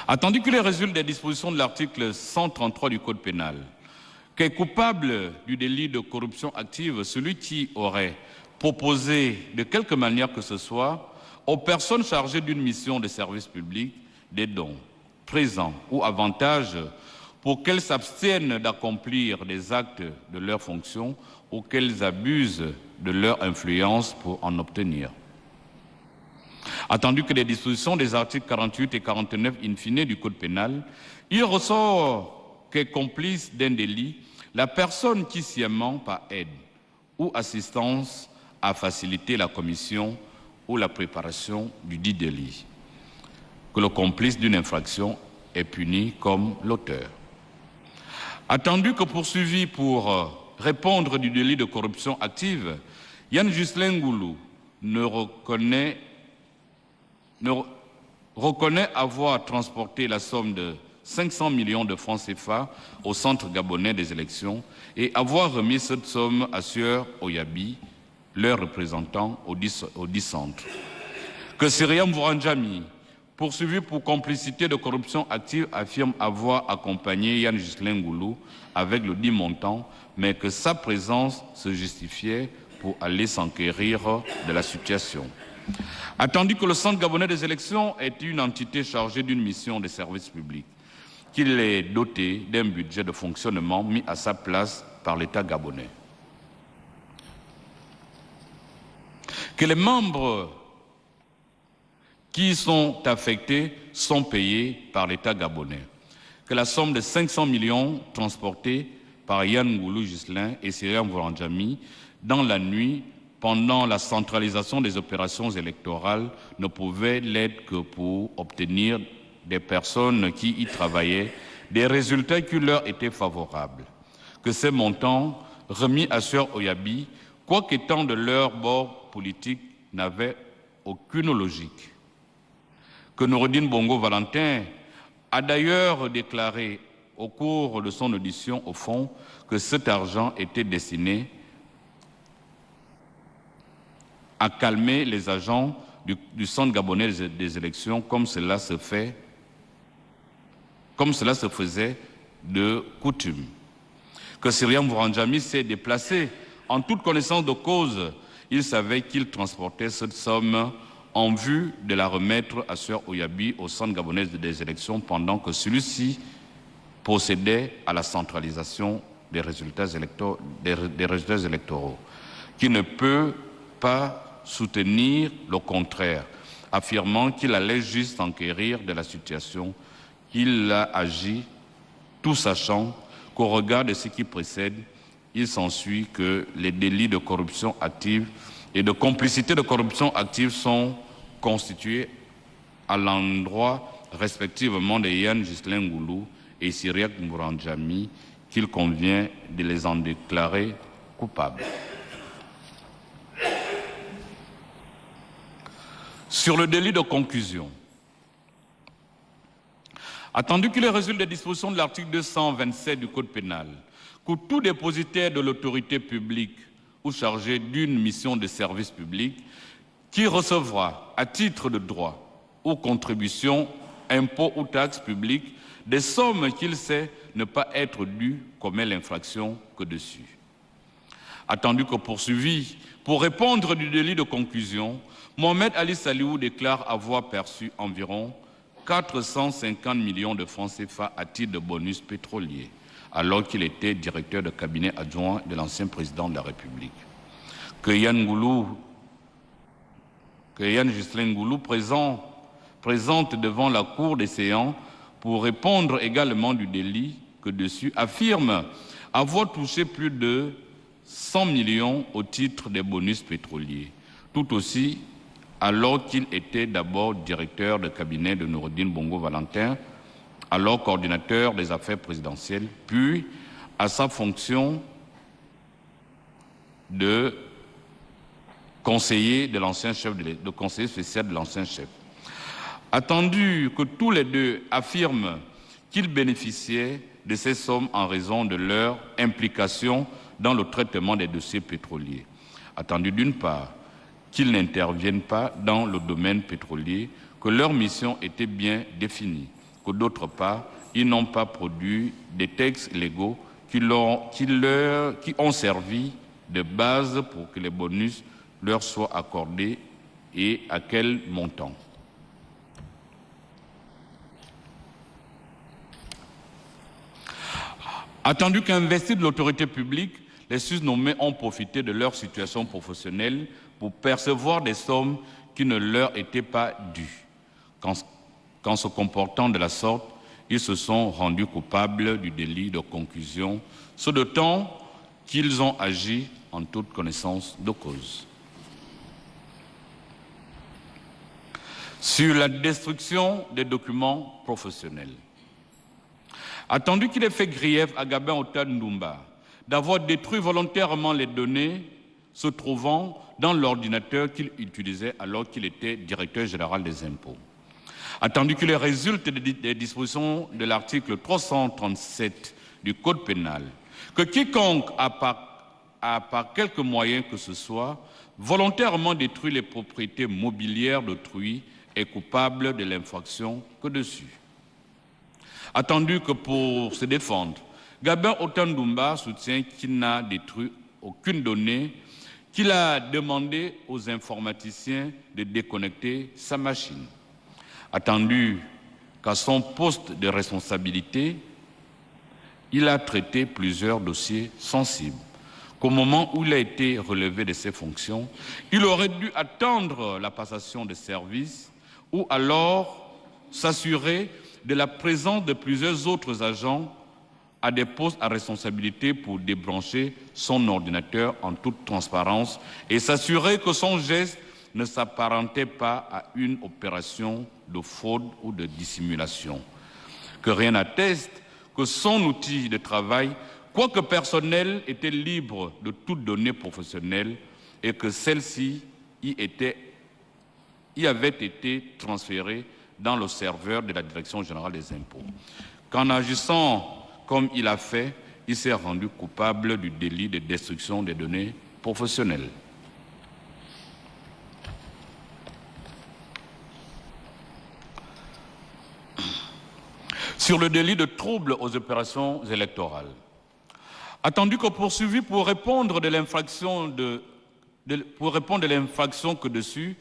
A: Attendu qu'il résulte des dispositions de l'article 133 du Code pénal, qu'est coupable du délit de corruption active celui qui aurait proposé de quelque manière que ce soit aux personnes chargées d'une mission de service public des dons, présents ou avantages pour qu'elles s'abstiennent d'accomplir des actes de leurs fonctions ou qu'elles abusent de leur influence pour en obtenir. Attendu que les dispositions des articles 48 et 49 in fine du Code pénal, il ressort qu'est complice d'un délit la personne qui sciemment, par aide ou assistance, a facilité la commission ou la préparation du dit délit, que le complice d'une infraction est puni comme l'auteur. Attendu que poursuivi pour répondre du délit de corruption active, Yann Ghislain Ngoulou reconnaît avoir transporté la somme de 500 millions de francs CFA au Centre gabonais des élections et avoir remis cette somme à Sieur Oyabi, leur représentant au dit centre. Que Syriam Vouranjami, poursuivi pour complicité de corruption active, affirme avoir accompagné Yann Ghislain Ngoulou avec le dit montant, mais que sa présence se justifiait pour aller s'enquérir de la situation. Attendu que le Centre gabonais des élections est une entité chargée d'une mission de service public, qu'il est doté d'un budget de fonctionnement mis à sa place par l'État gabonais. Que les membres qui sont affectés sont payés par l'État gabonais. Que la somme de 500 millions transportée par Yann Ngoulou Ghislain et Syriam Vouranjami dans la nuit pendant la centralisation des opérations électorales ne pouvait l'être que pour obtenir des personnes qui y travaillaient des résultats qui leur étaient favorables. Que ces montants remis à Sieur Oyabi, quoiqu'étant de leur bord politique, n'avaient aucune logique. Que Noureddine Bongo Valentin a d'ailleurs déclaré au cours de son audition au fond que cet argent était destiné à calmer les agents du Centre gabonais des élections comme cela se faisait de coutume. Que Syriam Vouranjami s'est déplacé en toute connaissance de cause. Il savait qu'il transportait cette somme en vue de la remettre à Sieur Oyabi au Centre gabonais des élections pendant que celui-ci procédait à la centralisation des résultats électoraux, qui ne peut pas soutenir le contraire, affirmant qu'il allait juste enquérir de la situation, qu'il a agi tout sachant qu'au regard de ce qui précède, il s'ensuit que les délits de corruption active et de complicité de corruption active sont constitués à l'endroit respectivement de Yann Ghislain Goulou et Cyriaque Mourandjami qu'il convient de les en déclarer coupables. Sur le délit de concussion, attendu qu'il résulte des dispositions de l'article 227 du Code pénal, que tout dépositaire de l'autorité publique ou chargé d'une mission de service public qui recevra à titre de droit ou contribution, impôts ou taxes publiques des sommes qu'il sait ne pas être dues commet l'infraction que dessus. Attendu que poursuivi pour répondre du délit de conclusion, Mohamed Ali Saliou déclare avoir perçu environ 450 millions de francs CFA à titre de bonus pétrolier, alors qu'il était directeur de cabinet adjoint de l'ancien président de la République. Que Yann Ghislain Goulou présente devant la Cour des séants pour répondre également du délit que dessus, affirme avoir touché plus de 100 millions au titre des bonus pétroliers, tout aussi alors qu'il était d'abord directeur de cabinet de Noureddine Bongo Valentin, alors coordinateur des affaires présidentielles, puis à sa fonction de conseiller de l'ancien chef de conseiller spécial de l'ancien chef. Attendu que tous les deux affirment qu'ils bénéficiaient de ces sommes en raison de leur implication dans le traitement des dossiers pétroliers. Attendu d'une part qu'ils n'interviennent pas dans le domaine pétrolier, que leur mission était bien définie, que d'autre part, ils n'ont pas produit des textes légaux qui ont servi de base pour que les bonus leur soient accordés et à quel montant. Attendu qu'investis de l'autorité publique, les susnommés ont profité de leur situation professionnelle pour percevoir des sommes qui ne leur étaient pas dues. Qu'en se comportant de la sorte, ils se sont rendus coupables du délit de concussion, ce d'autant qu'ils ont agi en toute connaissance de cause. Sur la destruction des documents professionnels. Attendu qu'il ait fait grief à Gabin Ota Ndoumba d'avoir détruit volontairement les données se trouvant dans l'ordinateur qu'il utilisait alors qu'il était directeur général des impôts. Attendu qu'il résulte des dispositions de l'article 337 du Code pénal, que quiconque a par quelque moyen que ce soit volontairement détruit les propriétés mobilières d'autrui est coupable de l'infraction que dessus. Attendu que pour se défendre, Gabin Ota Ndoumba soutient qu'il n'a détruit aucune donnée, qu'il a demandé aux informaticiens de déconnecter sa machine. Attendu qu'à son poste de responsabilité, il a traité plusieurs dossiers sensibles, qu'au moment où il a été relevé de ses fonctions, il aurait dû attendre la passation de service ou alors s'assurer de la présence de plusieurs autres agents à des postes à responsabilité pour débrancher son ordinateur en toute transparence et s'assurer que son geste ne s'apparentait pas à une opération de fraude ou de dissimulation. Que rien n'atteste que son outil de travail, quoique personnel, était libre de toute donnée professionnelle et que celle-ci y avait été transférée dans le serveur de la Direction générale des impôts. Qu'en agissant comme il a fait, il s'est rendu coupable du délit de destruction des données professionnelles. Sur le délit de trouble aux opérations électorales, attendu que poursuivi pour répondre de l'infraction que dessus,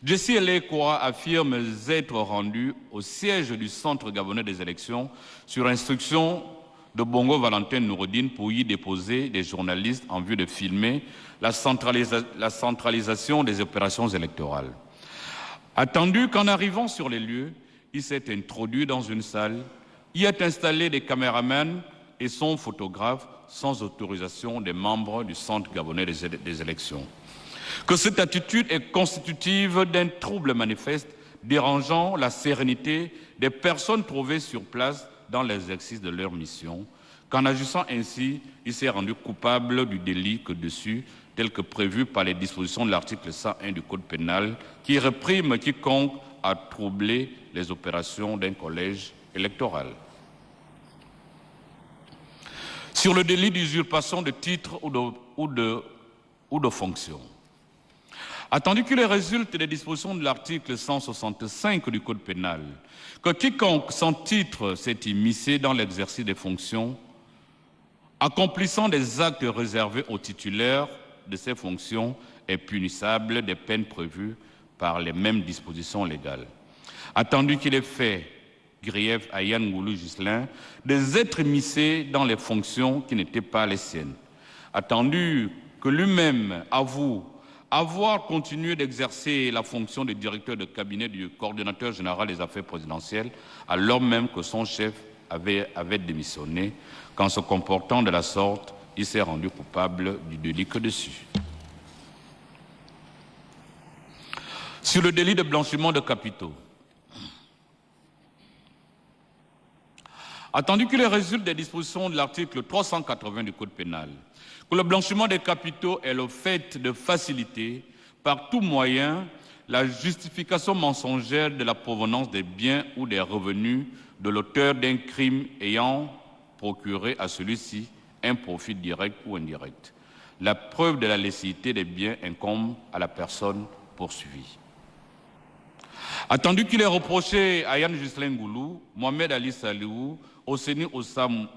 A: Jessie Elekwa affirme être rendu au siège du Centre gabonais des élections sur instruction de Bongo Valentin Noureddine pour y déposer des journalistes en vue de filmer la centralisation des opérations électorales. Attendu qu'en arrivant sur les lieux, il s'est introduit dans une salle, y est installé des caméramans et son photographe sans autorisation des membres du Centre gabonais des élections. que cette attitude est constitutive d'un trouble manifeste dérangeant la sérénité des personnes trouvées sur place dans l'exercice de leur mission, qu'en agissant ainsi, il s'est rendu coupable du délit que dessus, tel que prévu par les dispositions de l'article 101 du Code pénal, qui réprime quiconque a troublé les opérations d'un collège électoral. Sur le délit d'usurpation de titre ou de fonction, attendu qu'il résulte des dispositions de l'article 165 du Code pénal, que quiconque sans titre s'est immiscé dans l'exercice des fonctions, accomplissant des actes réservés aux titulaires de ces fonctions, est punissable des peines prévues par les mêmes dispositions légales. Attendu qu'il ait fait grief à Yann Ngoulou Ghislain des êtres immiscés dans les fonctions qui n'étaient pas les siennes. Attendu que lui-même avoue avoir continué d'exercer la fonction de directeur de cabinet du coordonnateur général des affaires présidentielles, alors même que son chef avait démissionné, qu'en se comportant de la sorte, il s'est rendu coupable du délit que dessus. Sur le délit de blanchiment de capitaux, attendu qu'il résulte des dispositions de l'article 380 du Code pénal, que le blanchiment des capitaux est le fait de faciliter par tout moyen la justification mensongère de la provenance des biens ou des revenus de l'auteur d'un crime ayant procuré à celui-ci un profit direct ou indirect. La preuve de la licéité des biens incombe à la personne poursuivie. Attendu qu'il est reproché à Yann Ghislain Ngoulou, Mohamed Ali Saliou, Osseni Ossam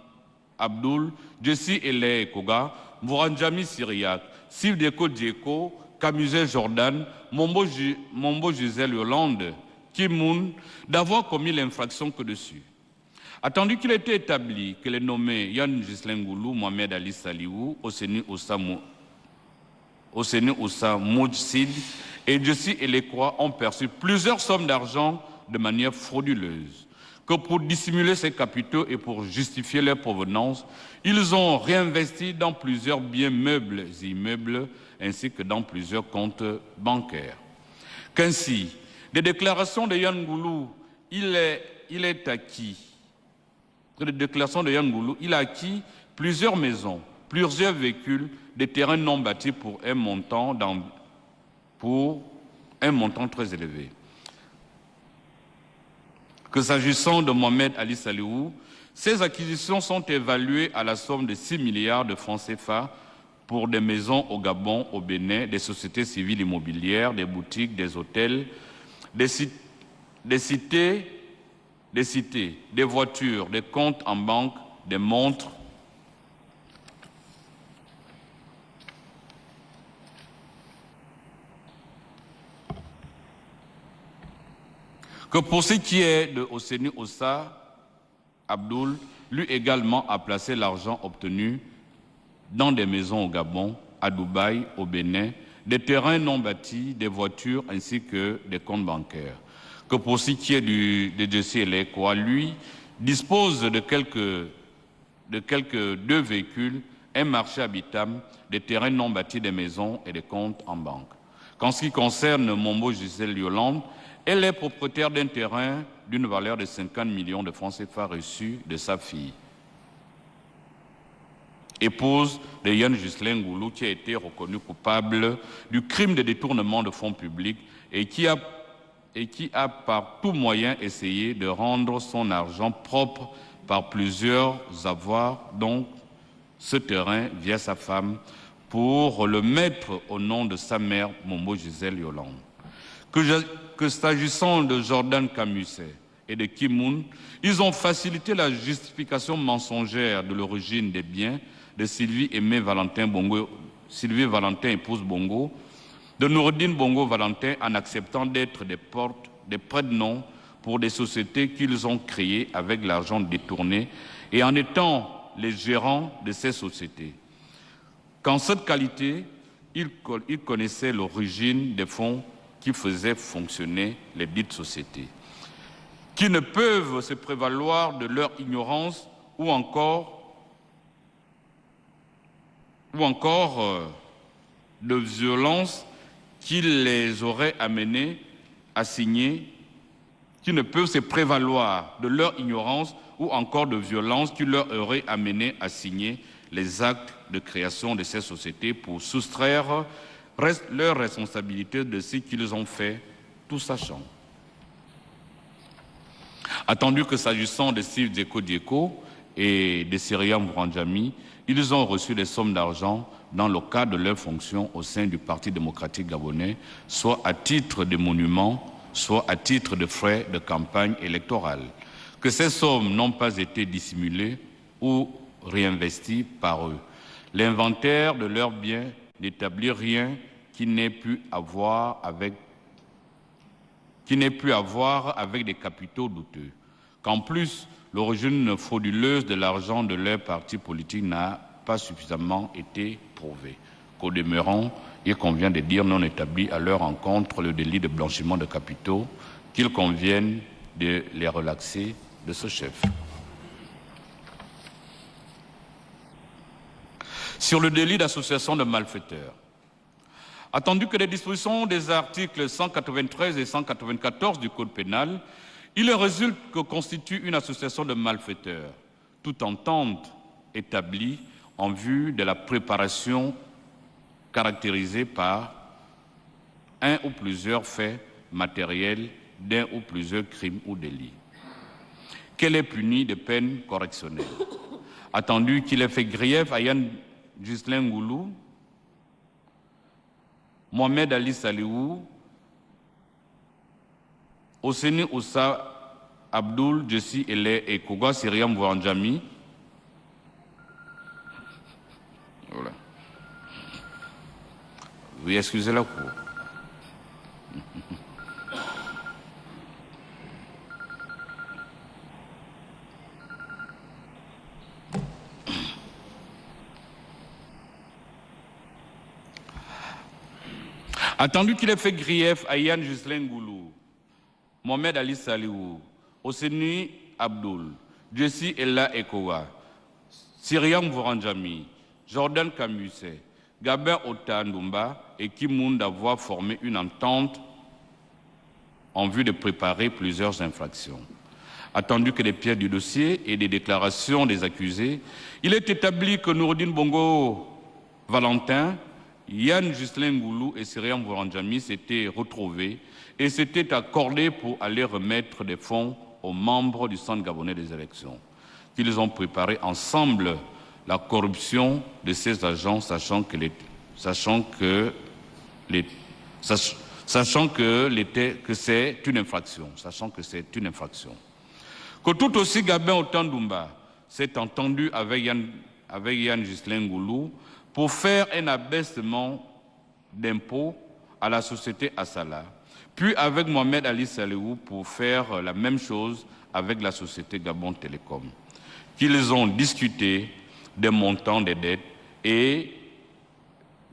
A: Abdoul, Jessie Ele Koga, Mouranjami Syriac, Sivdeko Djeko, Kamuse Jordan, Mombo Gisèle Yolande, Kimoun, d'avoir commis l'infraction que dessus. Attendu qu'il était établi que les nommés Yann Ghislain Ngoulou, Mohamed Ali Saliou, Osseni Ossam Moudsid et Jessie Elekwa ont perçu plusieurs sommes d'argent de manière frauduleuse, que pour dissimuler ces capitaux et pour justifier leur provenance, ils ont réinvesti dans plusieurs biens meubles et immeubles, ainsi que dans plusieurs comptes bancaires. Qu'ainsi, des déclarations de Yann Ngoulou, il est acquis. De déclarations de Yann Ngoulou, il a acquis plusieurs maisons, plusieurs véhicules, des terrains non bâtis pour un montant très élevé. Que s'agissant de Mohamed Ali Saliou, ces acquisitions sont évaluées à la somme de 6 milliards de francs CFA pour des maisons au Gabon, au Bénin, des sociétés civiles immobilières, des boutiques, des hôtels, des cités, des voitures, des comptes en banque, des montres, que pour ce qui est de Osseni Ossa Abdoul, lui également a placé l'argent obtenu dans des maisons au Gabon, à Dubaï, au Bénin, des terrains non bâtis, des voitures ainsi que des comptes bancaires. Que pour ce qui est de Jessie Elekwa, lui dispose de quelques 2 véhicules, un marché habitable, des terrains non bâtis, des maisons et des comptes en banque. Qu'en ce qui concerne Mombo Gisèle Yolande, elle est propriétaire d'un terrain d'une valeur de 50 millions de francs CFA reçus de sa fille, épouse de Yann Ghislain Ngoulou, qui a été reconnu coupable du crime de détournement de fonds publics et qui a par tout moyen essayé de rendre son argent propre par plusieurs avoirs, donc ce terrain via sa femme, pour le mettre au nom de sa mère, Mombo Gisèle Yolande. Que s'agissant de Jordan Camuset et de Kimoun, ils ont facilité la justification mensongère de l'origine des biens de Sylvie Aimé Valentin Bongo, Sylvie Valentin épouse Bongo, de Noureddine Bongo Valentin en acceptant d'être des prête-noms pour des sociétés qu'ils ont créées avec l'argent détourné et en étant les gérants de ces sociétés. Qu'en cette qualité, ils connaissaient l'origine des fonds qui faisaient fonctionner les dites sociétés, qui ne peuvent se prévaloir de leur ignorance ou encore de violence qui les auraient amenés à signer, qui ne peuvent se prévaloir de leur ignorance ou encore de violence qui leur aurait amené à signer les actes de création de ces sociétés pour soustraire leur responsabilité de ce qu'ils ont fait, tout sachant. Attendu que s'agissant de Steve Dieko et de Syriam Vouranjami, ils ont reçu des sommes d'argent dans le cadre de leurs fonctions au sein du Parti démocratique gabonais, soit à titre de monument, soit à titre de frais de campagne électorale, que ces sommes n'ont pas été dissimulées ou réinvesties par eux. L'inventaire de leurs biens n'établit rien qui n'ait pu avoir avec des capitaux douteux. Qu'en plus, l'origine frauduleuse de l'argent de leur parti politique n'a pas suffisamment été prouvée. Qu'au demeurant, il convient de dire non établi à leur encontre le délit de blanchiment de capitaux, qu'il convienne de les relaxer de ce chef. Sur le délit d'association de malfaiteurs, attendu que les dispositions des articles 193 et 194 du Code pénal, il résulte que constitue une association de malfaiteurs, toute entente établie en vue de la préparation caractérisée par un ou plusieurs faits matériels d'un ou plusieurs crimes ou délits, qu'elle est punie de peine correctionnelle. Attendu qu'il ait fait grief à Yann Ghislain Ngoulou, Mohamed Ali Saliou, Osseni Oussa Abdoul, Jessi Ele et Koga Syriam Vouranjami. Voilà. Oui, excusez la cour. Attendu qu'il ait fait grief à Yann Ghislain Ngoulou, Mohamed Ali Saliou, Osseni Abdoul, Jessi Ella Ekowa, Syriam Vouranjami, Jordan Kamusé, Gabin Otandumba et Kimoun d'avoir formé une entente en vue de préparer plusieurs infractions. Attendu que les pièces du dossier et des déclarations des accusés, il est établi que Noureddine Bongo Valentin, Yann Ghislain Ngoulou et Syriam Vouranjami s'étaient retrouvés et s'étaient accordés pour aller remettre des fonds aux membres du Centre gabonais des élections, qu'ils ont préparé ensemble la corruption de ces agents, sachant que c'est une infraction, Que tout aussi Gabin Otandumba s'est entendu avec Yann Ghislain Ngoulou pour faire un abaissement d'impôts à la société Assala, puis avec Mohamed Ali Saliou pour faire la même chose avec la société Gabon Télécom, qu'ils ont discuté des montants des dettes et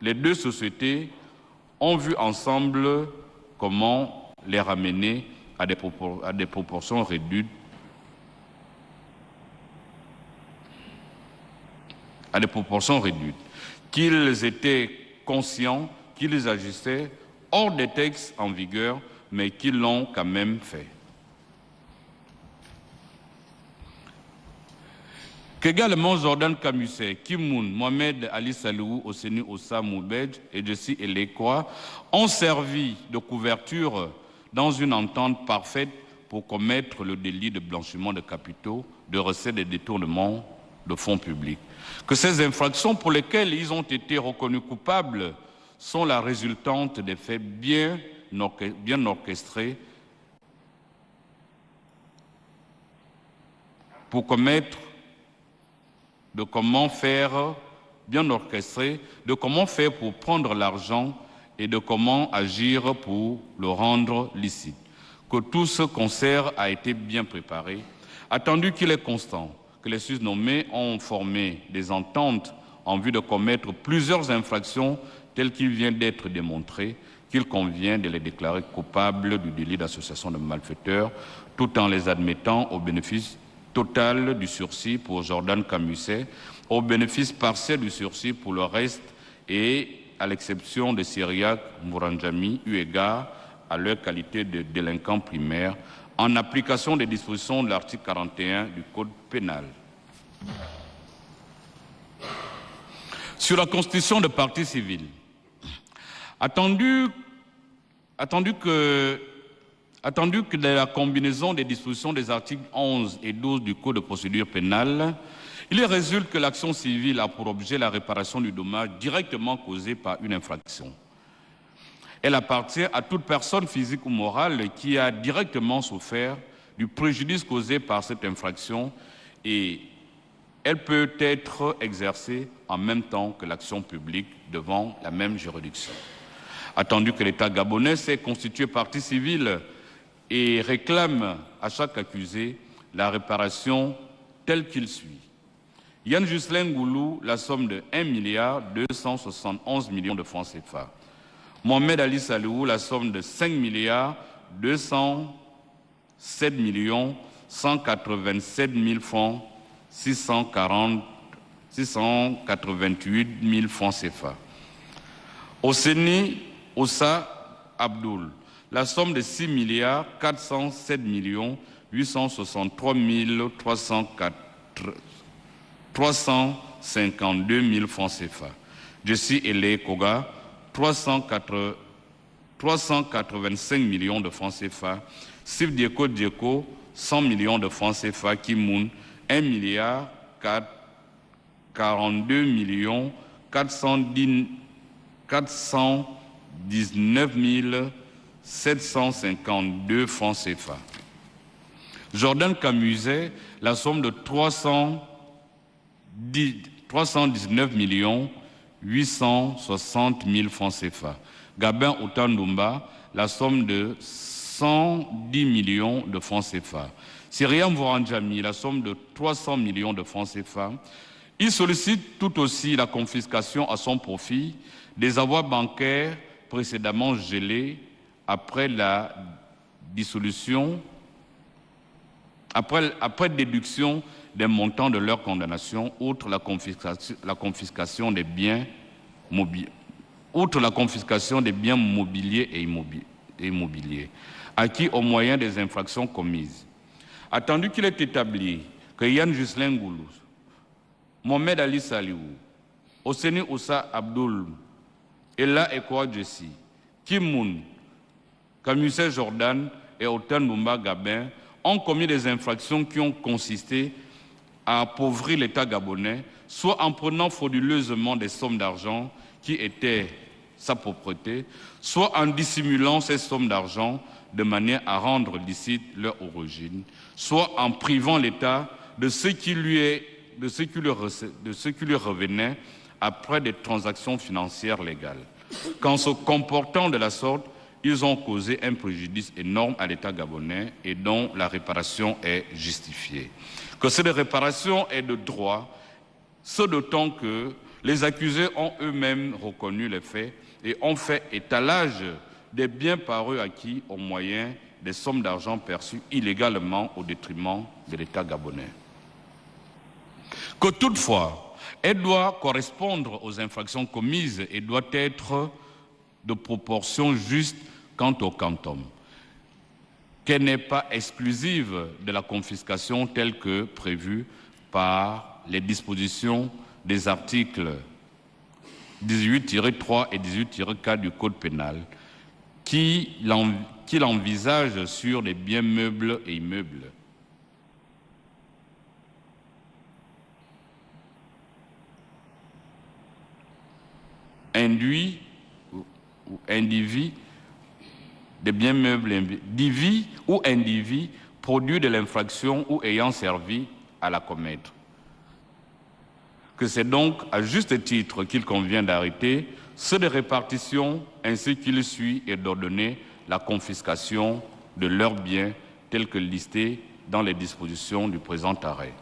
A: les deux sociétés ont vu ensemble comment les ramener à des proportions réduites, qu'ils étaient conscients qu'ils agissaient hors des textes en vigueur, mais qu'ils l'ont quand même fait. Qu'également Jordan Kamusé, Kimoun, Mohamed Ali Saliou, Osseni Oussa Moubedj et Jessi Elekwa ont servi de couverture dans une entente parfaite pour commettre le délit de blanchiment de capitaux, de recettes et détournement de fonds publics. Que ces infractions pour lesquelles ils ont été reconnus coupables sont la résultante des faits bien orchestrés pour commettre, de comment faire pour prendre l'argent et de comment agir pour le rendre licite. Que tout ce concert a été bien préparé, attendu qu'il est constant que les susnommés ont formé des ententes en vue de commettre plusieurs infractions telles qu'il vient d'être démontré, qu'il convient de les déclarer coupables du délit d'association de malfaiteurs, tout en les admettant au bénéfice total du sursis pour Jordan Kamusé, au bénéfice partiel du sursis pour le reste et à l'exception de Syriac Mouranjami, eu égard à leur qualité de délinquants primaires, en application des dispositions de l'article 41 du Code pénal. Sur la constitution de partie civile, attendu que de la combinaison des dispositions des articles 11 et 12 du Code de procédure pénale, il résulte que l'action civile a pour objet la réparation du dommage directement causé par une infraction. Elle appartient à toute personne physique ou morale qui a directement souffert du préjudice causé par cette infraction et elle peut être exercée en même temps que l'action publique devant la même juridiction. Attendu que l'État gabonais s'est constitué partie civile et réclame à chaque accusé la réparation telle qu'il suit. Yann Ghislain Ngoulou, la somme de 1,271 milliard de francs CFA. Mohamed Ali Salihou, la somme de 5,207 187 000 francs 688 000 francs CFA. Osseni Ossa Abdoul, la somme de 6,407 863 352 000 francs CFA. Jessie Ele Koga, 385 millions de francs CFA. Sif Dieko Dieko, 100 millions de francs CFA. Kimoun, 1,42 419 752 francs CFA. Jordan Camuset, la somme de 319 860 000 francs CFA. Gabin Otandumba, la somme de 110 millions de francs CFA. Syriam Voranjami, la somme de 300 millions de francs CFA. Il sollicite tout aussi la confiscation à son profit des avoirs bancaires précédemment gelés après la dissolution, après déduction des montants de leur condamnation, outre la confiscation des biens mobiliers et immobiliers, acquis au moyen des infractions commises. Attendu qu'il est établi que Yann Ghislain Ngoulou, Mohamed Ali Salihou, Osseni Oussa Abdoul, Ella Ekoa Jessie, Kim Moon, Camuset Jordan et Otan Mumba Gabin ont commis des infractions qui ont consisté à appauvrir l'État gabonais, soit en prenant frauduleusement des sommes d'argent qui étaient sa propreté, soit en dissimulant ces sommes d'argent de manière à rendre licite leur origine, soit en privant l'État de ce qui lui revenait après des transactions financières légales. Qu'en se comportant de la sorte, ils ont causé un préjudice énorme à l'État gabonais et dont la réparation est justifiée. Que cette réparation est de droit, ce d'autant que les accusés ont eux-mêmes reconnu les faits et ont fait étalage des biens par eux acquis au moyen des sommes d'argent perçues illégalement au détriment de l'État gabonais. Que toutefois, elle doit correspondre aux infractions commises et doit être de proportion juste quant au quantum, qu'elle n'est pas exclusive de la confiscation telle que prévue par les dispositions des articles 18-3 et 18-4 du Code pénal, qui l'envisage sur les biens meubles et immeubles. Induit ou indivis des biens meubles, divis ou indivis produits de l'infraction ou ayant servi à la commettre. Que c'est donc à juste titre qu'il convient d'arrêter ceux de répartition ainsi qu'il suit et d'ordonner la confiscation de leurs biens tels que listés dans les dispositions du présent arrêt.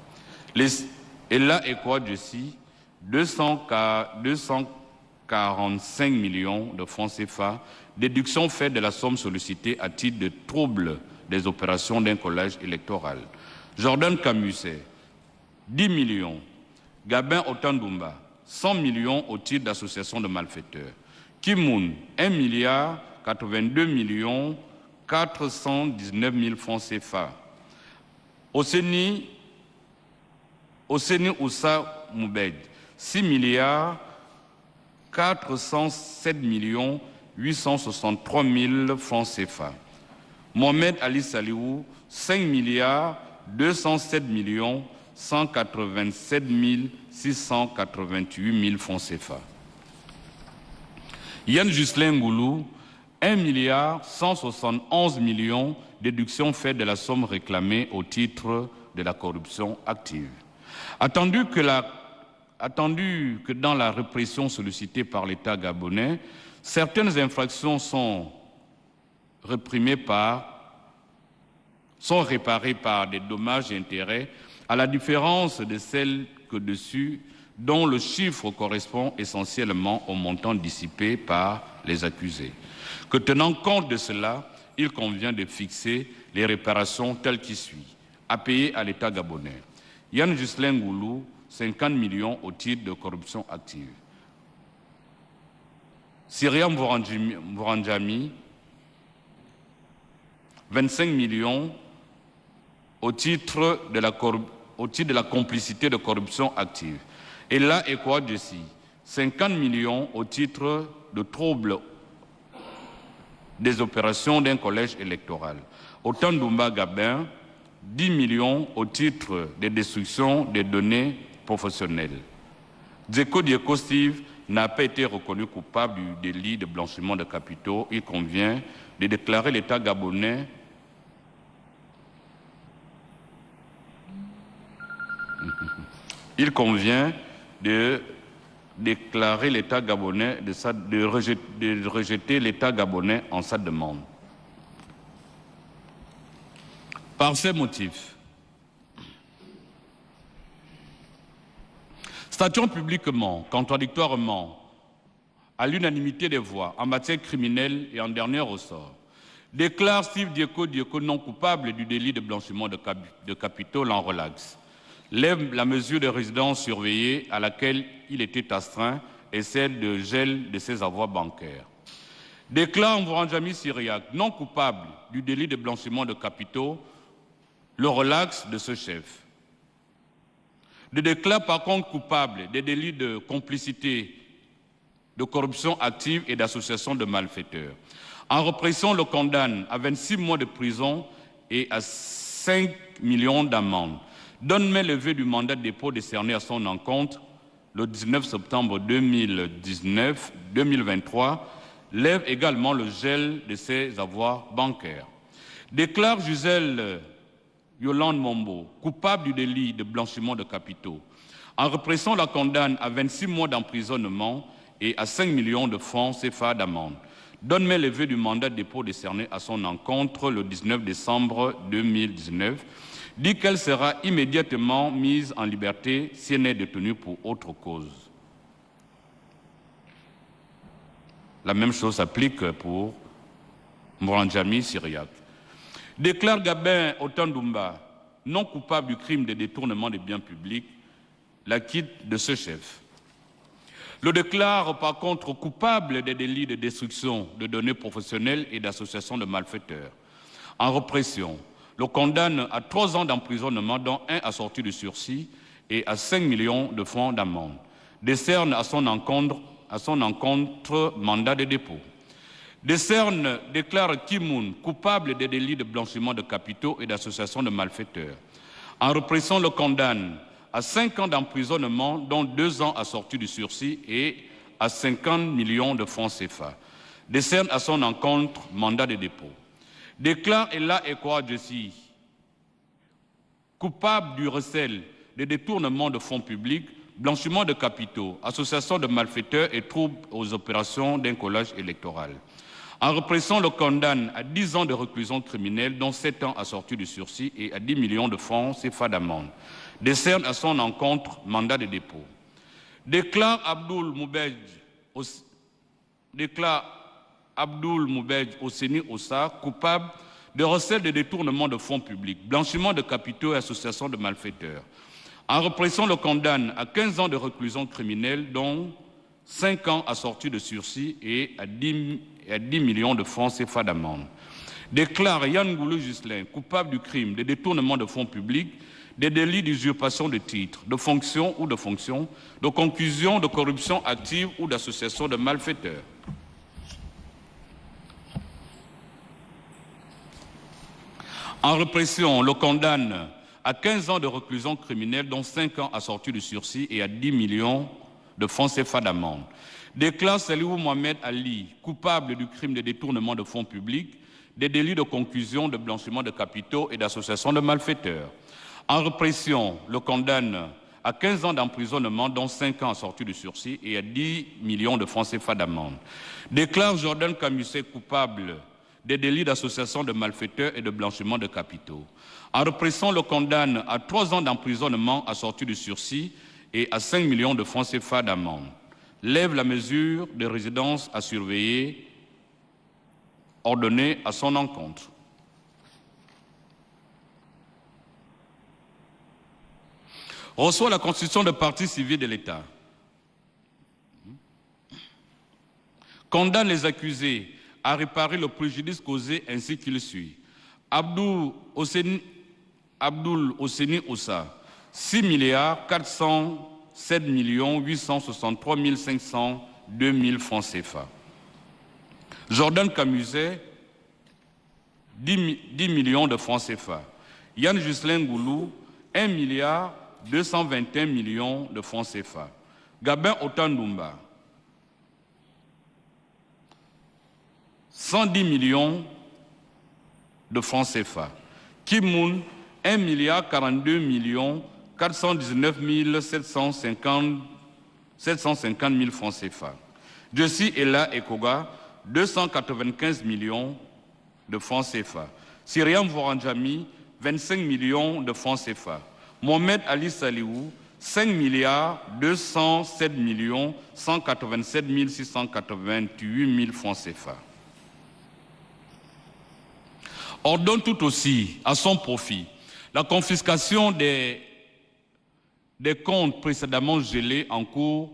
A: Et là est quoi Jessie 245 millions de francs CFA, déduction faite de la somme sollicitée à titre de trouble des opérations d'un collège électoral. Jordan Camuset, 10 millions. Gabin Otandumba, 100 millions au titre d'association de malfaiteurs. Kimoun, 1 milliard 82 millions 419 000 francs CFA. Oseni Oussa Moubed, 6 milliards 407 millions 863 000 francs CFA. Mohamed Ali Saliou, 5 milliards 207 millions 187 688 000 francs CFA. Yann Ghislain Ngoulou, 1 milliard 171 millions déductions faites de la somme réclamée au titre de la corruption active. Attendu que dans la répression sollicitée par l'État gabonais, certaines infractions sont réparées par des dommages et intérêts, à la différence de celles que dessus, dont le chiffre correspond essentiellement au montant dissipé par les accusés. Que tenant compte de cela, il convient de fixer les réparations telles qui suit. À payer à l'État gabonais. Yann Ghislain Ngoulou, 50 millions au titre de corruption active. Syriam Mouranjami, 25 millions au titre de la complicité de corruption active. Et là, Ekwadjessi, 50 millions au titre de troubles des opérations d'un collège électoral. Otandumba Gabin, 10 millions au titre de destruction des données professionnelles. Dzeko Dieko Steve n'a pas été reconnu coupable du délit de blanchiment de capitaux. Il convient de déclarer l'État gabonais de rejeter l'État gabonais en sa demande. Par ces motifs, statuant publiquement, contradictoirement, à l'unanimité des voix en matière criminelle et en dernier ressort, déclare Steve Dieko non coupable du délit de blanchiment de capitaux, l'en relaxe, lève la mesure de résidence surveillée à laquelle il était astreint et celle de gel de ses avoirs bancaires. Déclare Mouranjami Syriac non coupable du délit de blanchiment de capitaux, le relaxe de ce chef. Le déclare par contre coupable des délits de complicité, de corruption active et d'association de malfaiteurs. En répression, le condamne à 26 mois de prison et à 5 millions d'amendes. Donne main levée du mandat de dépôt décerné à son encontre le 19 septembre 2023, lève également le gel de ses avoirs bancaires. Déclare Gisèle Yolande Mombo coupable du délit de blanchiment de capitaux. En répression, la condamne à 26 mois d'emprisonnement et à 5 millions de francs CFA d'amende. Donne main levée du mandat de dépôt décerné à son encontre le 19 décembre 2019. Dit qu'elle sera immédiatement mise en liberté si elle n'est détenue pour autre cause. La même chose s'applique pour Mouranjami Syriac. Déclare Gabin Otandumba non coupable du crime de détournement des biens publics, l'acquitte de ce chef. Le déclare par contre coupable des délits de destruction de données professionnelles et d'association de malfaiteurs. En répression, le condamne à 3 ans d'emprisonnement, dont 1 assorti de sursis et à 5 millions de francs d'amende. Décerne à son encontre mandat de dépôt. Déclare Kimoun coupable des délits de blanchiment de capitaux et d'association de malfaiteurs. En répression, le condamne à 5 ans d'emprisonnement, dont 2 ans assortis de sursis et à 50 millions de francs CFA. Décerne à son encontre mandat de dépôt. Déclare Ella Ekwadjessi coupable du recel, des détournements de fonds publics, blanchiment de capitaux, association de malfaiteurs et troubles aux opérations d'un collège électoral. En répression, le condamne à 10 ans de réclusion criminelle, dont 7 ans assortis de sursis et à 10 millions de francs CFA d'amende. Décerne à son encontre mandat de dépôt. Déclare Abdoul Moubedj Osseni Ossa coupable de recel de détournement de fonds publics, blanchiment de capitaux et association de malfaiteurs. En répression, le condamne à 15 ans de réclusion criminelle, dont 5 ans assortis de sursis et à 10 millions de francs CFA d'amende. Déclare Yann Goulou-Ghislain coupable du crime de détournement de fonds publics, des délits d'usurpation de titres, de fonction ou de fonction, de conclusion, de corruption active ou d'association de malfaiteurs. En répression, le condamne à 15 ans de réclusion criminelle, dont 5 ans assortis de sursis et à 10 millions de francs CFA d'amende. Déclare Saliou Mohamed Ali coupable du crime de détournement de fonds publics, des délits de conclusion, de blanchiment de capitaux et d'association de malfaiteurs. En répression, le condamne à 15 ans d'emprisonnement, dont 5 ans assortis de sursis et à 10 millions de francs CFA d'amende. Déclare Jordan Camusset coupable des délits d'association de malfaiteurs et de blanchiment de capitaux. En répression, le condamne à 3 ans d'emprisonnement assorti de sursis et à 5 millions de francs CFA d'amende. Lève la mesure de résidence à surveiller ordonnée à son encontre. Reçoit la constitution de partie civile de l'État. Condamne les accusés à réparer le préjudice causé ainsi qu'il suit. Abdoul Osseni Oussa, 6 milliards 407 863 502 000 francs CFA. Jordan Camusset, 10 millions de francs CFA. Yann Ghislain Goulou, 1 milliard 221 millions de francs CFA. Gabin Otandumba, 110 millions de francs CFA. Kim Moon, 1 milliard 42 millions 419 750 000 francs CFA. Josi Ella Ekoga, 295 millions de francs CFA. Syriam Voranjami, 25 millions de francs CFA. Mohamed Ali Saliou, 5 milliards 207 millions 187 688 000 francs CFA. Ordonne tout aussi à son profit la confiscation des comptes précédemment gelés en cours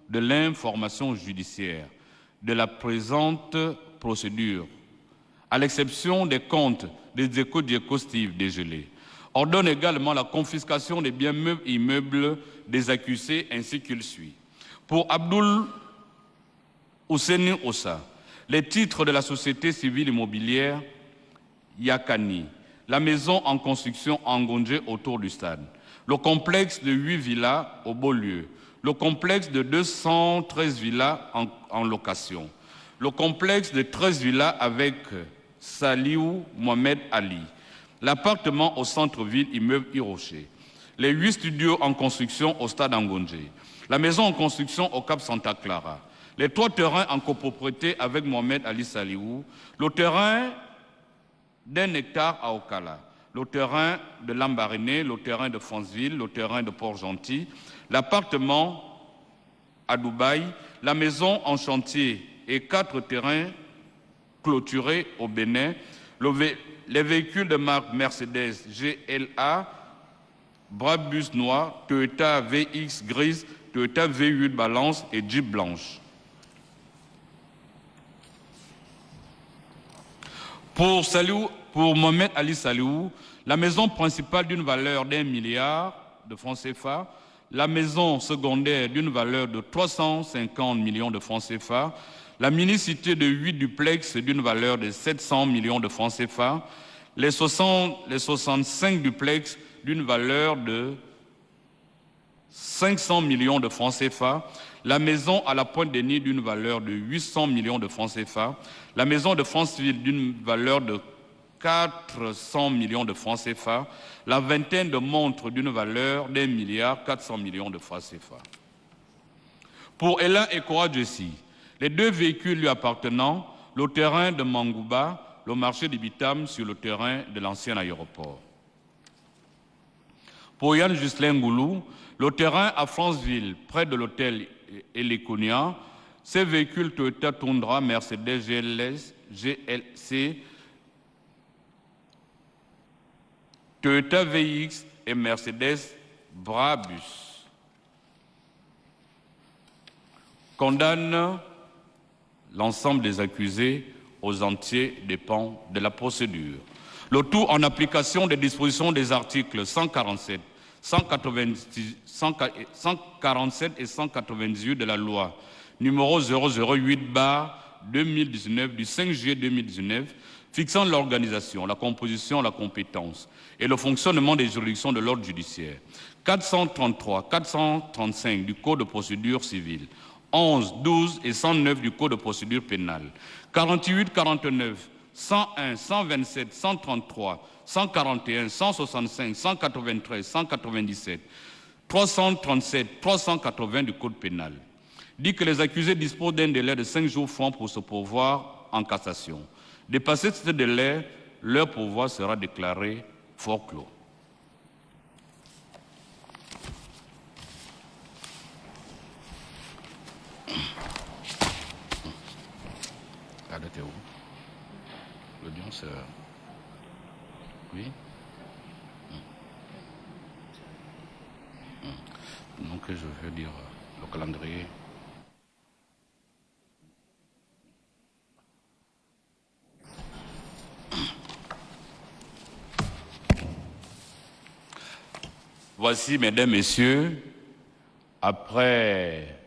A: de l'information judiciaire de la présente procédure, à l'exception des comptes des éco Steve dégelés. Ordonne également la confiscation des biens meubles et immeubles des accusés ainsi qu'il suit. Pour Abdoul Osseni Oussa, les titres de la société civile immobilière Yakani, la maison en construction en Ngondje autour du stade, le complexe de 8 villas au Beaulieu, le complexe de 213 villas en location, le complexe de 13 villas avec Saliou Mohamed Ali, l'appartement au centre-ville immeuble Hiroché, les 8 studios en construction au stade Ngondje, la maison en construction au Cap Santa Clara, les 3 terrains en copropriété avec Mohamed Ali Saliou, le terrain d'1 hectare à Okala, le terrain de Lambaréné, le terrain de Franceville, le terrain de Port-Gentil, l'appartement à Dubaï, la maison en chantier et 4 terrains clôturés au Bénin, les véhicules de marque Mercedes GLA, Brabus noir, Toyota VX grise, Toyota V8 balance et Jeep blanche. Pour Mohamed Ali Saliou, la maison principale d'une valeur d'1 milliard de francs CFA, la maison secondaire d'une valeur de 350 millions de francs CFA, la mini-cité de 8 duplex d'une valeur de 700 millions de francs CFA, les 65 duplex d'une valeur de 500 millions de francs CFA, la maison à la Pointe-des-Nids d'une valeur de 800 millions de francs CFA, la maison de Franceville d'une valeur de 400 millions de francs CFA, la vingtaine de montres d'une valeur d'1 milliard 400 millions de francs CFA. Pour Ella Ekoa Jessi, les 2 véhicules lui appartenant, le terrain de Mangouba, le marché de Bitam sur le terrain de l'ancien aéroport. Pour Yann Ghislain Goulou, le terrain à Franceville, près de l'hôtel Elekonia, ces véhicules Toyota Tundra, Mercedes GLC, Toyota VX et Mercedes Brabus. condamne l'ensemble des accusés aux entiers dépens de la procédure. Le tout en application des dispositions des articles 147, 147 et 198 de la loi numéro 008/2019 du 5 juillet 2019 fixant l'organisation, la composition, la compétence et le fonctionnement des juridictions de l'ordre judiciaire. 433, 435 du Code de procédure civile, 11, 12 et 109 du Code de procédure pénale, 48, 49, 101, 127, 133, 141, 165, 193, 197, 337, 380 du Code pénal, dit que les accusés disposent d'un délai de 5 jours francs pour se pourvoir en cassation. Dépassé ce délai, leur pourvoi sera déclaré forclos. Arrêtez où? L'audience. Oui. Donc je veux dire le calendrier. Voici, mesdames, messieurs, après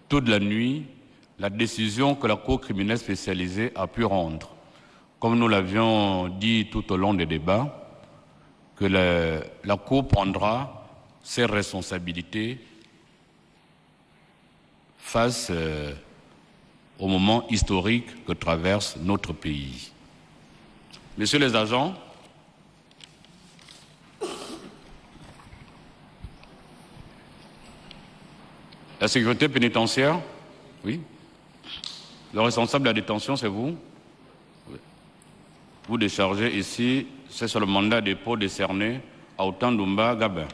A: toute la nuit, la décision que la Cour criminelle spécialisée a pu rendre. Comme nous l'avions dit tout au long des débats, que la Cour prendra ses responsabilités face au moment historique que traverse notre pays. Messieurs les agents, la sécurité pénitentiaire, oui. Le responsable de la détention, c'est vous. Oui. Vous déchargez ici, c'est sur le mandat de dépôt décerné à Otandumba Gabin.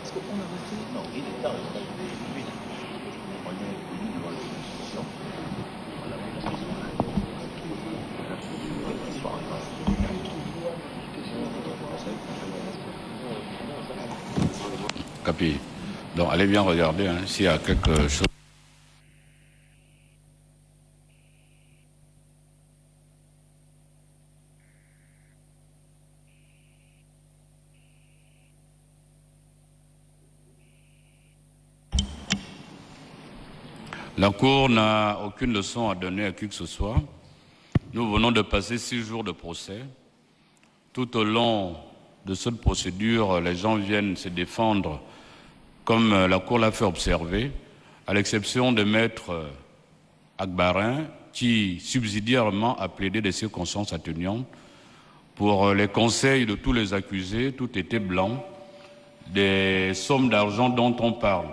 B: Est-ce qu'on a voté? Non, il est tard, il a été. On est une loi de constitution.
A: Capi. Donc allez bien regarder s'il y a quelque chose. La Cour n'a aucune leçon à donner à qui que ce soit. Nous venons de passer 6 jours de procès. Tout au long de cette procédure, les gens viennent se défendre comme la Cour l'a fait observer, à l'exception de Maître Agbarin, qui subsidiairement a plaidé des circonstances atténuantes. Pour les conseils de tous les accusés, tout était blanc. Des sommes d'argent dont on parle,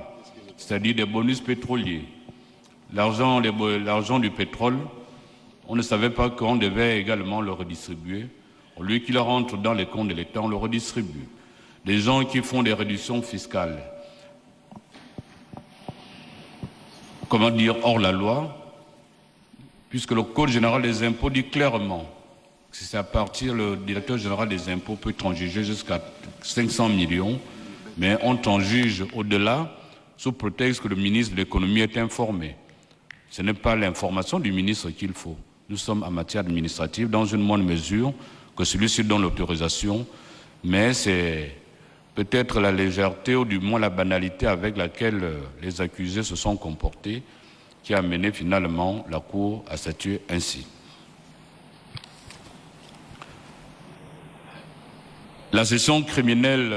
A: c'est-à-dire des bonus pétroliers, l'argent du pétrole, on ne savait pas qu'on devait également le redistribuer. Au lieu qu'il rentre dans les comptes de l'État, on le redistribue. Des gens qui font des réductions fiscales, comment dire, hors la loi, puisque le Code général des impôts dit clairement que c'est à partir, le directeur général des impôts peut transiger jusqu'à 500 millions, mais on transige au-delà sous prétexte que le ministre de l'économie est informé. Ce n'est pas l'information du ministre qu'il faut. Nous sommes en matière administrative dans une moindre mesure que celui-ci donne l'autorisation, mais c'est peut-être la légèreté ou du moins la banalité avec laquelle les accusés se sont comportés qui a mené finalement la Cour à statuer ainsi. La session criminelle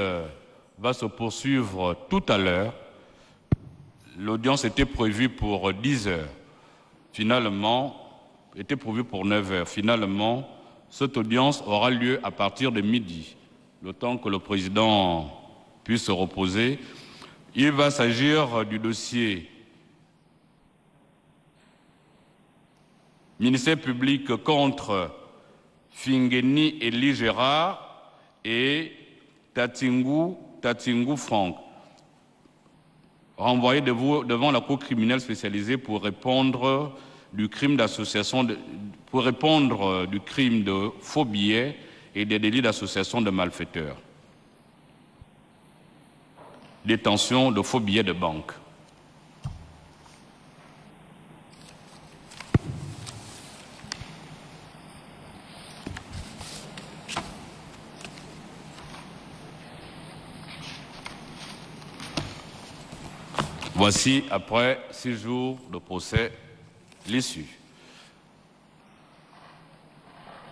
A: va se poursuivre tout à l'heure. L'audience était prévue pour 10 heures. Finalement, était prévue pour 9 heures. Finalement, cette audience aura lieu à partir de midi, le temps que le président puisse se reposer. Il va s'agir du dossier ministère public contre Fingeni Elie Gérard et Tatingou Franck, renvoyés devant la Cour criminelle spécialisée pour répondre du crime d'association, pour répondre du crime de faux billets et des délits d'association de malfaiteurs. Détention de faux billets de banque. Voici, après 6 jours de procès, l'issue.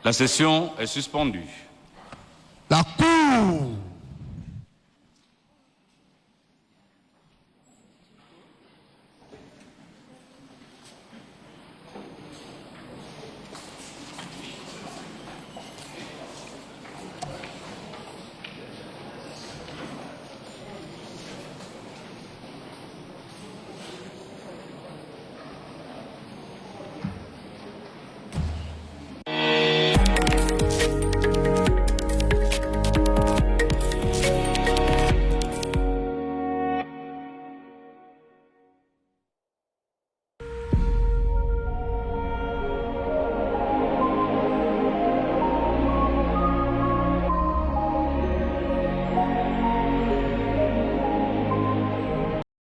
A: La session est suspendue.
C: La Cour